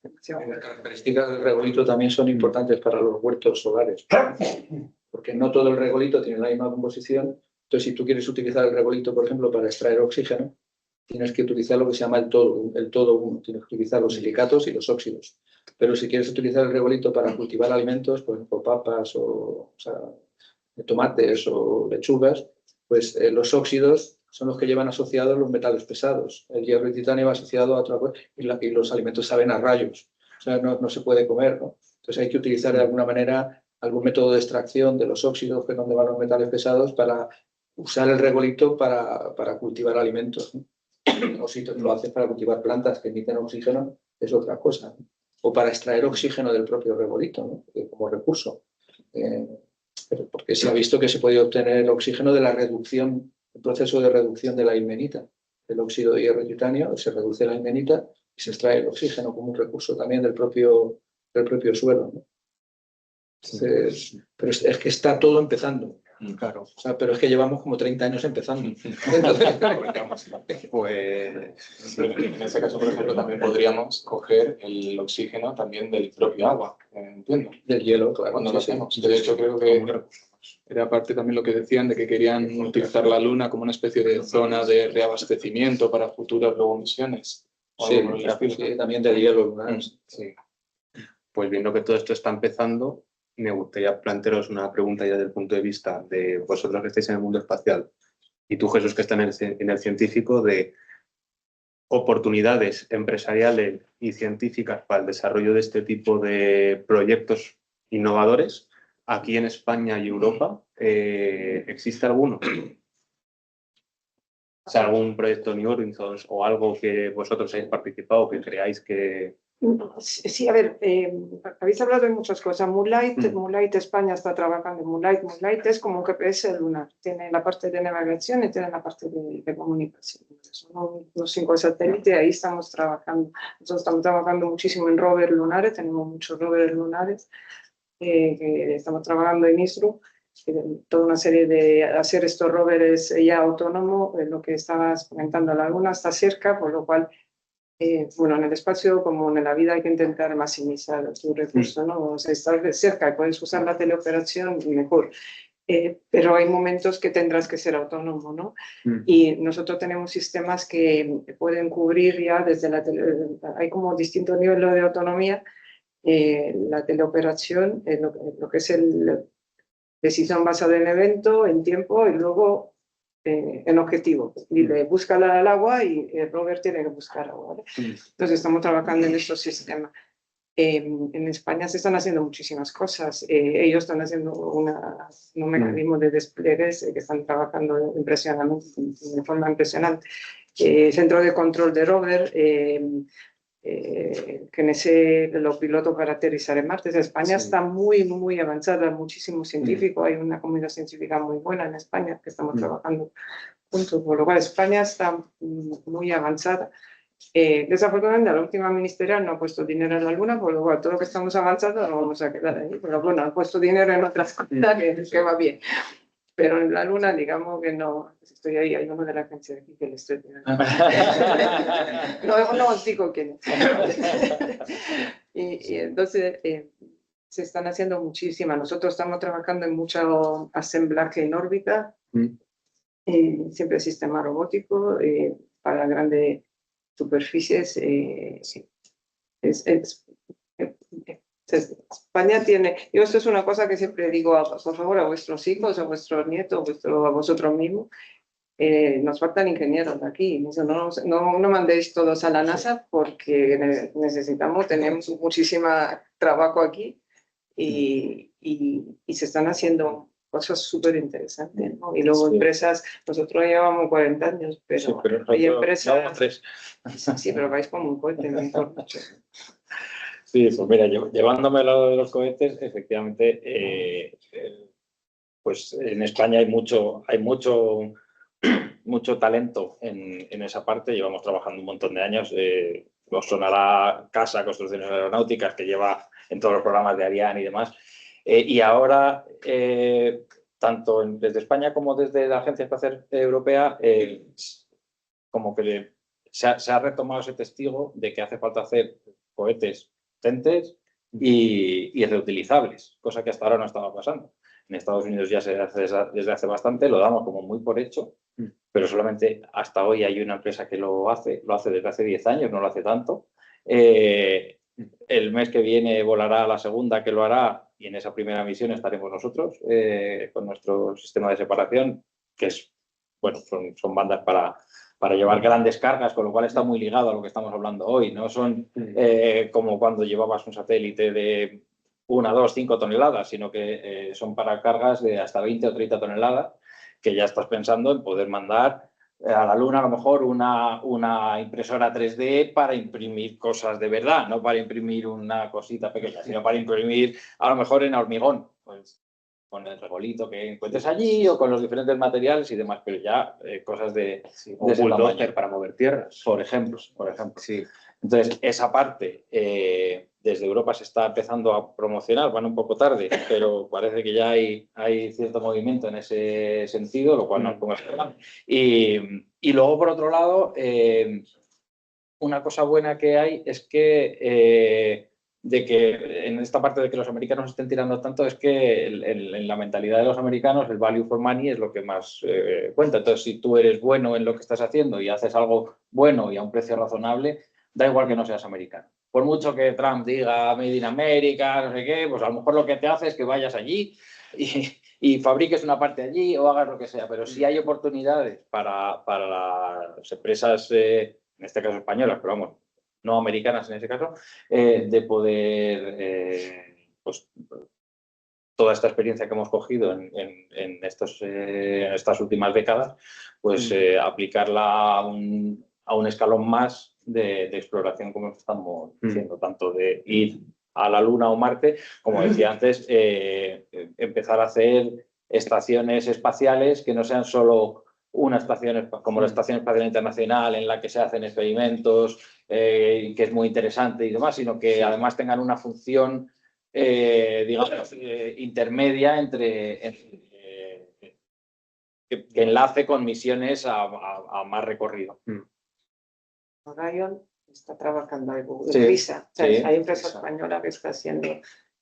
demasiado. Las características del regolito también son importantes para los huertos solares, porque no todo el regolito tiene la misma composición. Entonces, si tú quieres utilizar el regolito, por ejemplo, para extraer oxígeno, tienes que utilizar lo que se llama el todo uno. Tienes que utilizar los silicatos y los óxidos. Pero si quieres utilizar el regolito para cultivar alimentos, por ejemplo, papas o tomates o lechugas, pues los óxidos son los que llevan asociados los metales pesados. El hierro y titanio va asociado a otra cosa y los alimentos saben a rayos. O sea, no se puede comer, ¿no? Entonces hay que utilizar de alguna manera algún método de extracción de los óxidos, que es donde van los metales pesados, para usar el regolito para cultivar alimentos, ¿no? O si lo haces para cultivar plantas que emiten oxígeno, es otra cosa, ¿no? O para extraer oxígeno del propio regolito, ¿no? Como recurso. Porque se ha visto que se puede obtener oxígeno de la reducción, el proceso de reducción de la ilmenita, el óxido de hierro y titanio, se reduce la ilmenita y se extrae el oxígeno como un recurso también del propio suelo, ¿no? Entonces, pero es que está todo empezando. Claro. O sea, pero es que llevamos como 30 años empezando. Pues en ese caso, por ejemplo, también podríamos coger el oxígeno también del propio agua, entiendo. Del hielo, claro. Cuando lo hacemos. De hecho, creo que era parte también lo que decían de que querían utilizar la Luna como una especie de zona de reabastecimiento para futuras luego misiones. Sí, también del hielo lunar. Sí. Pues viendo que todo esto está empezando, me gustaría plantearos una pregunta ya desde el punto de vista de vosotros que estáis en el mundo espacial y tú, Jesús, que está en el científico, de oportunidades empresariales y científicas para el desarrollo de este tipo de proyectos innovadores aquí en España y Europa. ¿Existe alguno? O sea, algún proyecto New Horizons o algo que vosotros hayáis participado, que creáis que... Sí, a ver, habéis hablado de muchas cosas. Moonlight España está trabajando en Moonlight es como un GPS lunar. Tiene la parte de navegación y tiene la parte de comunicación. Son los 5 satélites, ahí estamos trabajando. Nosotros estamos trabajando muchísimo en rovers lunares, tenemos muchos rovers lunares. Que estamos trabajando en ISRO. Toda una serie de hacer estos rovers ya autónomos. Lo que estabas comentando, la Luna está cerca, por lo cual bueno, en el espacio como en la vida hay que intentar maximizar tu recurso, ¿no? O sea, estar cerca y puedes usar la teleoperación mejor. Pero hay momentos que tendrás que ser autónomo, ¿no? Y nosotros tenemos sistemas que pueden cubrir ya desde hay como distintos niveles de autonomía. La teleoperación, lo que es decisión basada en evento, en tiempo y luego en objetivo. Dile, búscala al agua y el rover tiene que buscar agua, ¿vale? Entonces estamos trabajando en estos sistemas. En España se están haciendo muchísimas cosas. Ellos están haciendo un mecanismo de despliegues que están trabajando impresionante, de forma impresionante. Centro de control de rover, que los pilotos para aterrizar en Marte. España está muy, muy avanzada, muchísimo científico, hay una comunidad científica muy buena en España que estamos trabajando juntos, por lo cual España está muy avanzada. Desafortunadamente la última ministerial no ha puesto dinero en la Luna, por lo cual todo lo que estamos avanzando no vamos a quedar ahí, pero bueno, ha puesto dinero en otras cosas que va bien. Pero en la Luna, digamos que no, estoy ahí, hay uno de la agencia de aquí que le estoy tirando. No os digo quién es. Y entonces se están haciendo muchísimas. Nosotros estamos trabajando en mucho asemblaje en órbita, siempre sistema robótico para grandes superficies. España tiene, yo esto es una cosa que siempre digo, por favor, a vuestros hijos, a vuestros nietos, a vosotros mismos, nos faltan ingenieros de aquí. No mandéis todos a la NASA porque tenemos muchísimo trabajo aquí y se están haciendo cosas súper interesantes, ¿no? Y luego Sí. empresas, nosotros llevamos 40 años, pero, Sí, pero hay nosotros empresas... llevamos 3. Sí, pero vais como un cohete, mejor dicho. Sí, pues mira, llevándome a lo de los cohetes, efectivamente, pues en España hay mucho talento en esa parte. Llevamos trabajando un montón de años. Os sonará CASA, Construcciones Aeronáuticas, que lleva en todos los programas de Ariane y demás. Y ahora, tanto desde España como desde la Agencia Espacial Europea, como que se ha retomado ese testigo de que hace falta hacer cohetes potentes y reutilizables, cosa que hasta ahora no estaba pasando. En Estados Unidos ya se hace desde hace bastante, lo damos como muy por hecho, pero solamente hasta hoy hay una empresa que lo hace desde hace 10 años, no lo hace tanto. El mes que viene volará la segunda que lo hará y en esa primera misión estaremos nosotros con nuestro sistema de separación, que es, bueno, son bandas para llevar grandes cargas, con lo cual está muy ligado a lo que estamos hablando hoy. No son como cuando llevabas un satélite de 1, 2, 5 toneladas, sino que son para cargas de hasta 20 o 30 toneladas, que ya estás pensando en poder mandar a la Luna a lo mejor una impresora 3D para imprimir cosas de verdad, no para imprimir una cosita pequeña, sino para imprimir a lo mejor en hormigón, pues, con el regolito que encuentres allí o con los diferentes materiales y demás, pero ya cosas de O ese bulldozer tamaño. para mover tierras. Por ejemplo. Sí. Entonces, esa parte desde Europa se está empezando a promocionar, van un poco tarde, pero parece que ya hay cierto movimiento en ese sentido, lo cual nos ponga a esperar. Y luego, por otro lado, una cosa buena que hay es que de que en esta parte de que los americanos estén tirando tanto es que en la mentalidad de los americanos el value for money es lo que más cuenta. Entonces, si tú eres bueno en lo que estás haciendo y haces algo bueno y a un precio razonable, da igual que no seas americano. Por mucho que Trump diga Made in America, no sé qué, pues a lo mejor lo que te hace es que vayas allí y fabriques una parte allí o hagas lo que sea. Pero si hay oportunidades para las empresas, en este caso españolas, pero vamos, no americanas en ese caso, de poder, pues, toda esta experiencia que hemos cogido en estas últimas décadas, pues aplicarla a un escalón más de exploración como estamos diciendo, tanto de ir a la Luna o Marte, como decía antes, empezar a hacer estaciones espaciales que no sean solo una estación como la Estación Espacial Internacional en la que se hacen experimentos, que es muy interesante y demás, sino que además tengan una función digamos, intermedia que enlace con misiones a más recorrido. Orion está trabajando en Sí, Risa. O sea, sí, hay empresa Risa. española que está haciendo,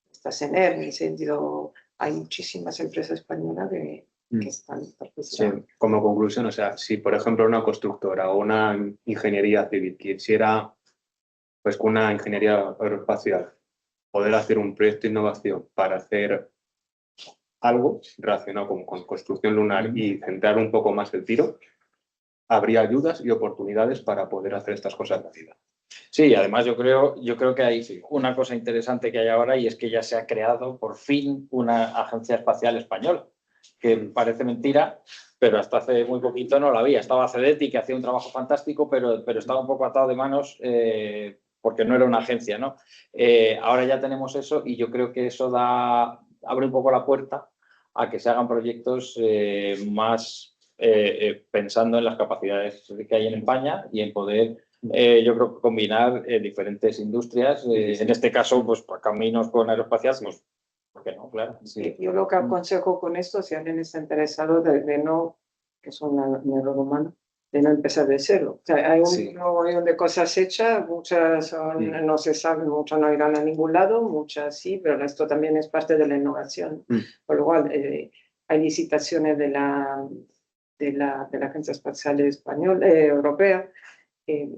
está CENER, en el sentido, hay muchísimas empresas españolas que están Sí, participando. como conclusión, o sea, si por ejemplo una constructora o una ingeniería civil quisiera, pues con una ingeniería aeroespacial, poder hacer un proyecto de innovación para hacer algo relacionado con construcción lunar y centrar un poco más el tiro, habría ayudas y oportunidades para poder hacer estas cosas de vida. Sí, además yo creo que hay una cosa interesante que hay ahora y es que ya se ha creado por fin una agencia espacial española, que parece mentira, pero hasta hace muy poquito no la había. Estaba CEDETI, que hacía un trabajo fantástico, pero estaba un poco atado de manos porque no era una agencia, ¿no? Ahora ya tenemos eso y yo creo que eso abre un poco la puerta a que se hagan proyectos más pensando en las capacidades que hay en España y en poder, yo creo que combinar diferentes industrias, en este caso, pues caminos con aeroespacial, pues, ¿por qué no? Claro. Sí. Yo lo que aconsejo con esto, si alguien está interesado, de no, que es un error humano, de no empezar de cero. O sea, hay un montón de cosas hechas, muchas no se saben, muchas no irán a ningún lado, muchas sí, pero esto también es parte de la innovación. Por lo cual, hay licitaciones de la Agencia Espacial Española, Europea.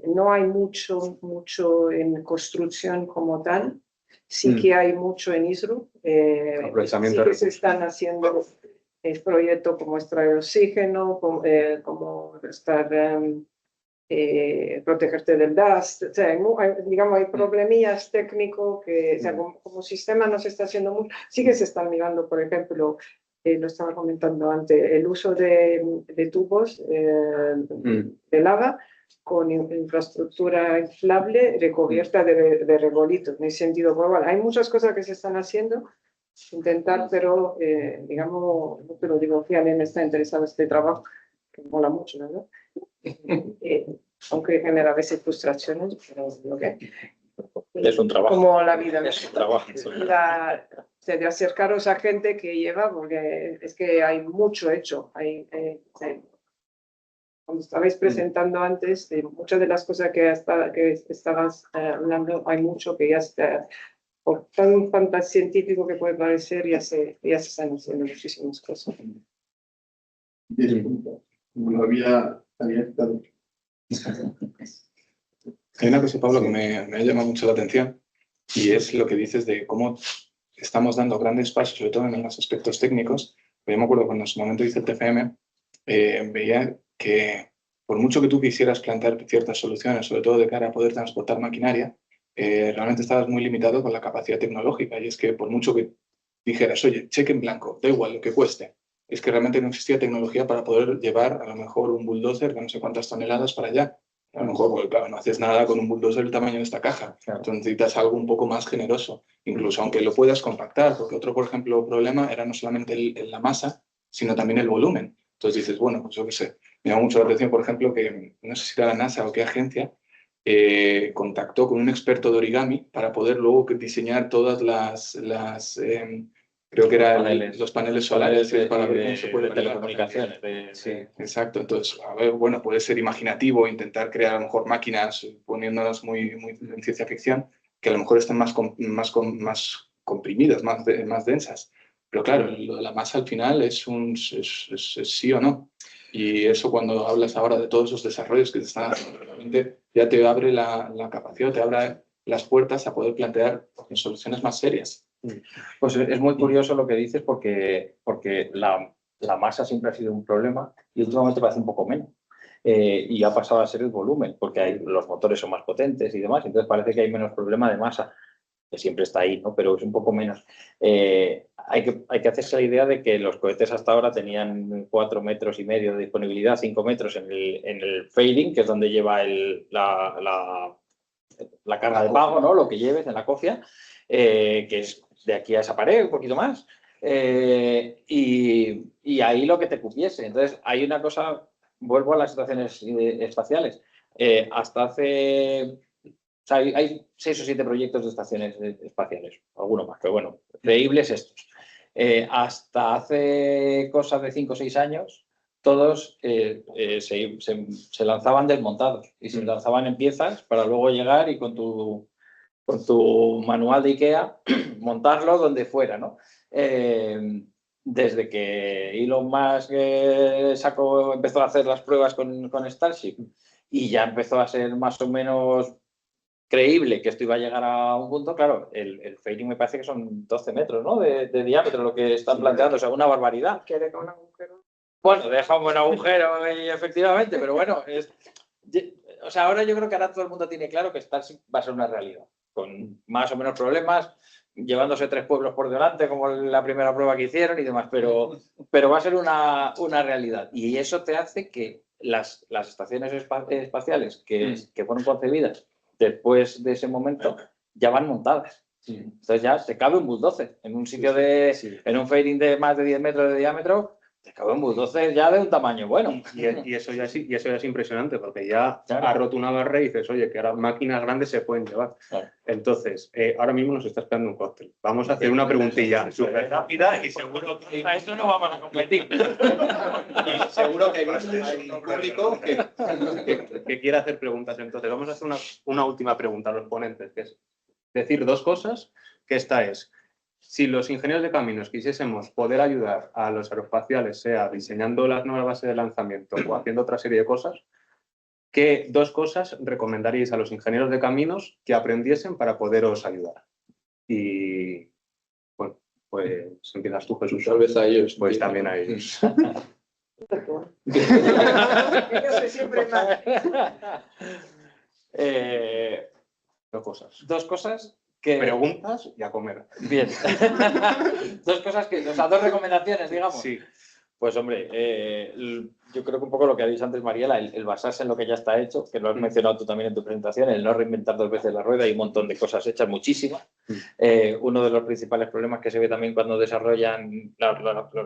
No hay mucho en construcción como tal. Sí que hay mucho en ISRO. Aprovechamiento sí que se están haciendo proyectos como extraer oxígeno, como estar, protegerte del dust. O sea, digamos, hay problemillas técnicos que, o sea, como sistema no se está haciendo mucho. Sí que se están mirando, por ejemplo, lo estaba comentando antes, el uso de tubos de lava con infraestructura inflable recubierta de regolitos, en ese sentido global. Hay muchas cosas que se están haciendo, intentar, pero digamos, no te lo digo, que alguien está interesado en este trabajo, que mola mucho, ¿verdad? Aunque genera a veces frustraciones, pero lo que Es un trabajo. como la vida, ¿no? Es un trabajo. De acercaros a gente que lleva, porque es que hay mucho hecho. Cuando estabais presentando antes, muchas de las cosas que estabas hablando, hay mucho que ya está, por tan científico que puede parecer, ya se están haciendo muchísimas cosas. Como había estado. Hay una cosa, Pablo, que me ha llamado mucho la atención y es lo que dices de cómo estamos dando grandes pasos, sobre todo en los aspectos técnicos. Yo me acuerdo cuando en su momento hice el TFM, veía que por mucho que tú quisieras plantear ciertas soluciones, sobre todo de cara a poder transportar maquinaria, realmente estabas muy limitado con la capacidad tecnológica. Y es que por mucho que dijeras, oye, cheque en blanco, da igual lo que cueste, es que realmente no existía tecnología para poder llevar a lo mejor un bulldozer de no sé cuántas toneladas para allá. A lo mejor, porque, claro, no haces nada con un bulldozer del tamaño de esta caja. Claro. Entonces necesitas algo un poco más generoso, incluso aunque lo puedas compactar, porque otro, por ejemplo, problema era no solamente la masa, sino también el volumen. Entonces dices, bueno, pues yo qué sé. Me llama mucho la atención, por ejemplo, que no sé si era la NASA o qué agencia, contactó con un experto de origami para poder luego diseñar todas creo que eran los paneles solares para ver cómo se puede telecomunicaciones. Sí, exacto. Entonces, a ver, bueno, puede ser imaginativo intentar crear a lo mejor máquinas poniéndolas muy en ciencia ficción que a lo mejor estén más comprimidas, más densas. Pero claro, lo de la masa al final es sí o no. Y eso cuando hablas ahora de todos esos desarrollos que te están haciendo, realmente ya te abre la capacidad, te abre las puertas a poder plantear soluciones más serias. Pues es muy curioso lo que dices porque la masa siempre ha sido un problema y últimamente parece un poco menos. Y ha pasado a ser el volumen, porque los motores son más potentes y demás, entonces parece que hay menos problema de masa, que siempre está ahí, ¿no? Pero es un poco menos. Hay que hacerse la idea de que los cohetes hasta ahora tenían 4,5 metros de disponibilidad, 5 metros en el fairing, que es donde lleva la carga de pago, ¿no? Lo que lleves en la cofia, que es de aquí a esa pared, un poquito más. Y ahí lo que te cupiese. Entonces, hay una cosa, vuelvo a las estaciones espaciales. Hasta hace... O sea, hay 6 o 7 proyectos de estaciones espaciales, alguno más, pero bueno, creíbles estos. Hasta hace cosas de 5 o 6 años, todos se lanzaban desmontados y se lanzaban en piezas para luego llegar y con tu manual de IKEA montarlo donde fuera, ¿no? Desde que Elon Musk empezó a hacer las pruebas con Starship y ya empezó a ser más o menos creíble que esto iba a llegar a un punto, claro, el fairing me parece que son 12 metros, ¿no? de diámetro lo que están planteando, o sea, una barbaridad. ¿Quiere con un agujero? Bueno, deja un buen agujero, efectivamente, pero bueno, o sea, ahora yo creo que ahora todo el mundo tiene claro que Starship va a ser una realidad, con más o menos problemas, llevándose 3 pueblos por delante, como la primera prueba que hicieron y demás, pero va a ser una realidad. Y eso te hace que las estaciones espaciales que fueron concebidas después de ese momento ya van montadas. Sí. Entonces ya te cabe un bulldozer en un sitio en un fairing de más de 10 metros de diámetro, te cabe un bulldozer ya de un tamaño bueno. Y eso ya es impresionante porque ya ha roto una barrera y dices, oye, que ahora máquinas grandes se pueden llevar. Claro. Entonces, ahora mismo nos está esperando un cóctel. Vamos a hacer una preguntilla súper rápida y seguro que... A esto no vamos a competir. Y seguro que hay un público que quiere hacer preguntas. Entonces, vamos a hacer una última pregunta a los ponentes, que es decir 2 cosas, que esta es: si los ingenieros de caminos quisiésemos poder ayudar a los aeroespaciales, sea diseñando las nuevas bases de lanzamiento o haciendo otra serie de cosas, ¿qué 2 cosas recomendaríais a los ingenieros de caminos que aprendiesen para poderos ayudar? Y, bueno, pues empiezas tú, Jesús. Tal vez a ellos. Pues también a ellos. Yo soy siempre mal. 2 cosas. preguntas y a comer. Bien. Dos cosas o sea, dos recomendaciones, digamos. Sí. Pues hombre, yo creo que un poco lo que ha dicho antes Mariela, el basarse en lo que ya está hecho, que lo has mencionado tú también en tu presentación, el no reinventar dos veces la rueda, hay un montón de cosas hechas, muchísimas. Uno de los principales problemas que se ve también cuando desarrollan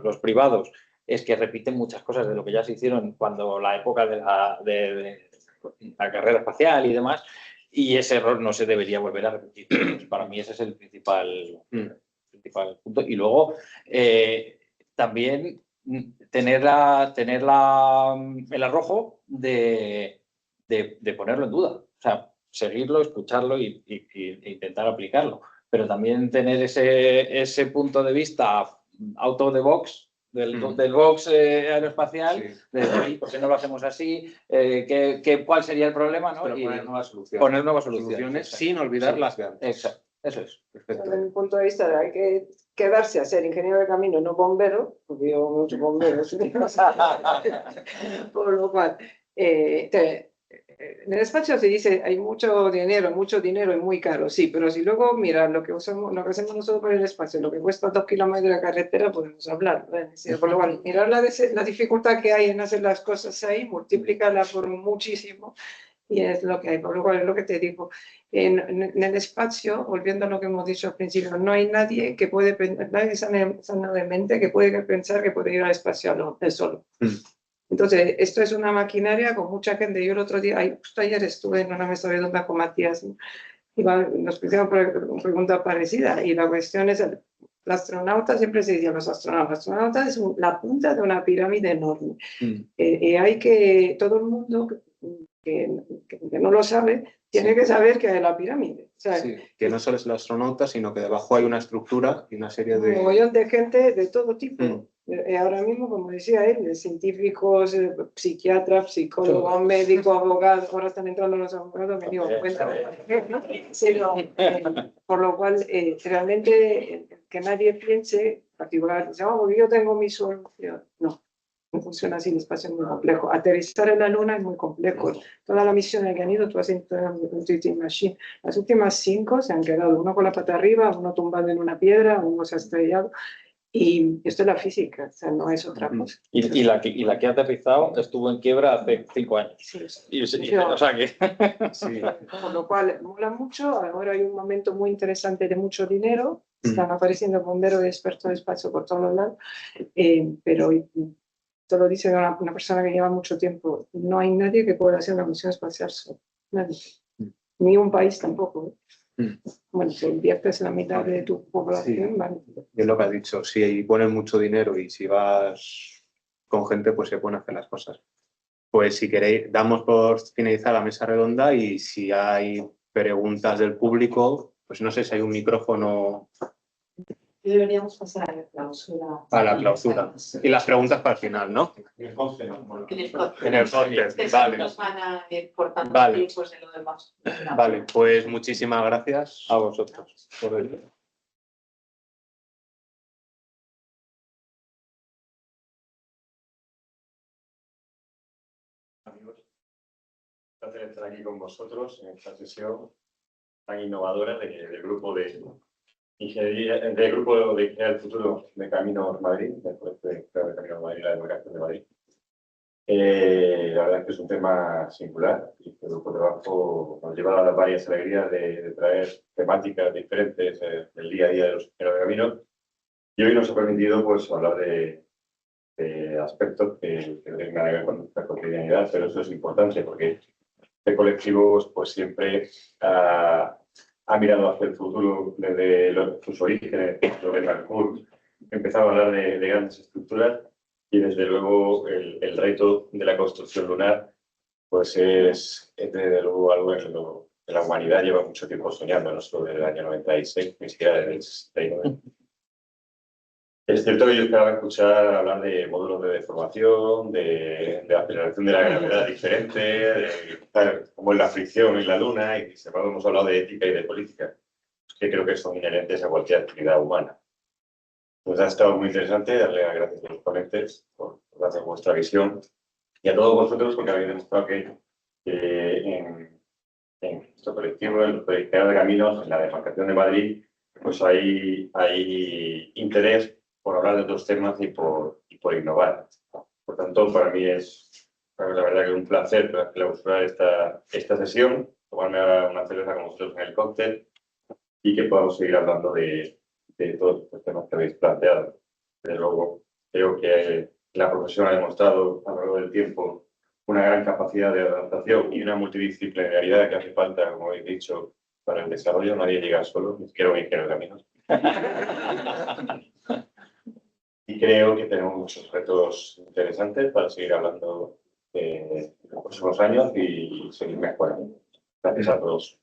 los privados es que repiten muchas cosas de lo que ya se hicieron cuando la época de la carrera espacial y demás, y ese error no se debería volver a repetir. Pues para mí ese es el principal punto. Y luego, también tener el arrojo de ponerlo en duda. O sea, seguirlo, escucharlo e intentar aplicarlo. Pero también tener ese punto de vista out of the box, del box aeroespacial, Sí. de ¿por qué no lo hacemos así? ¿Cuál sería el problema? ¿No? Pero Y poner nuevas soluciones. poner nuevas soluciones. Sin olvidar Sí. las de antes. Exacto. Eso es. Perfecto. Desde mi punto de vista, hay que quedarse a ser ingeniero de camino, no bombero, porque yo muchos bomberos. Por lo cual, en el espacio se dice hay mucho dinero y muy caro, sí, pero si luego miras lo que hacemos nosotros por el espacio, lo que cuesta 2 kilómetros de carretera, podemos hablar, ¿no? Es decir, por lo cual, mirar la dificultad que hay en hacer las cosas ahí, multiplicarla por muchísimo. Y es lo que hay, por lo cual es lo que te digo. En el espacio, volviendo a lo que hemos dicho al principio, no hay nadie que puede pensar, nadie sano de mente que puede pensar que puede ir al espacio solo. Entonces, esto es una maquinaria con mucha gente. Yo el otro día, justo ayer estuve en una mesa redonda con Matías, ¿no? Y nos hicieron una pregunta parecida, y la cuestión es, el astronauta, siempre se dice los astronautas es la punta de una pirámide enorme. Hay que, todo el mundo que no lo sabe, tiene que saber que hay la pirámide. O sea, Sí, que no solo es el astronauta, sino que debajo hay una estructura y una serie un de... mogollón de gente de todo tipo. Ahora mismo, como decía él, científicos, psiquiatras, psicólogos, médicos, abogados, ahora están entrando los abogados, me digo cuenta. Sí, no, por lo cual, realmente, que nadie piense, particular, porque yo tengo mi solución. No funciona así, el espacio es muy complejo. Aterrizar en la Luna es muy complejo. Todas las misiones que han ido, tú has entrado en un 3D Machine. Las últimas 5 se han quedado, uno con la pata arriba, uno tumbado en una piedra, uno se ha estrellado. Y esto es la física, o sea, no es otra cosa. Y la que ha aterrizado estuvo en quiebra hace 5 años. Sí, O sea que... Sí. Con lo cual, mola mucho. Ahora hay un momento muy interesante de mucho dinero. Están apareciendo bomberos y expertos de espacio por todos los lados. Pero esto lo dice una persona que lleva mucho tiempo. No hay nadie que pueda hacer una misión espacial solo. Nadie. Ni un país tampoco. Bueno, si inviertes la mitad de tu población, Sí. vale. Es lo que has dicho, si pones mucho dinero y si vas con gente, pues se pueden hacer las cosas. Pues si queréis, damos por finalizar la mesa redonda y si hay preguntas del público, pues no sé si hay un micrófono Deberíamos pasar a la clausura. a la clausura. Y las preguntas para el final, ¿no? En el corte, vale. Nos van a ir cortando Vale. tiempos de lo demás. Vale, pues muchísimas gracias A vosotros. por venir. Amigos, un placer estar aquí con vosotros en esta sesión tan innovadora del grupo de ingeniería, del grupo de ingeniería del futuro de Caminos Madrid, del proyecto de Caminos Madrid y la democracia de Madrid. La verdad es que es un tema singular y que el grupo de trabajo nos lleva a las varias alegrías de traer temáticas diferentes del día a día de los ingenieros de caminos. Y hoy nos ha permitido pues hablar de aspectos que tengan que ver con nuestra cotidianidad, pero eso es importante porque este colectivo pues siempre ha mirado hacia el futuro desde sus orígenes, sobre Carrefour, empezaba a hablar de grandes estructuras y desde luego el reto de la construcción lunar pues es desde luego algo en lo que la humanidad lleva mucho tiempo soñando, no solo desde el año 96, ni siquiera desde el 69. Es cierto que yo esperaba escuchar hablar de módulos de deformación, de aceleración de la gravedad diferente, de cómo es la fricción en la Luna, y sin embargo hemos hablado de ética y de política, que creo que son inherentes a cualquier actividad humana. Pues ha estado muy interesante, darle las gracias a los ponentes por darnos vuestra visión y a todos vosotros porque habéis demostrado que en en nuestro colectivo, en los ingenieros de caminos, en la demarcación de Madrid, pues hay interés por hablar de otros temas y por innovar. Por tanto, para mí es la verdad que un placer clausurar esta sesión, tomarme ahora una cerveza con vosotros en el cóctel y que podamos seguir hablando de todos estos temas que habéis planteado. Desde luego, creo que la profesión ha demostrado a lo largo del tiempo una gran capacidad de adaptación y una multidisciplinaridad que hace falta, como habéis dicho, para el desarrollo. Nadie llega solo, ni siquiera un ingeniero de caminos. Y creo que tenemos muchos retos interesantes para seguir hablando en los próximos años y seguir mejorando. Gracias a todos.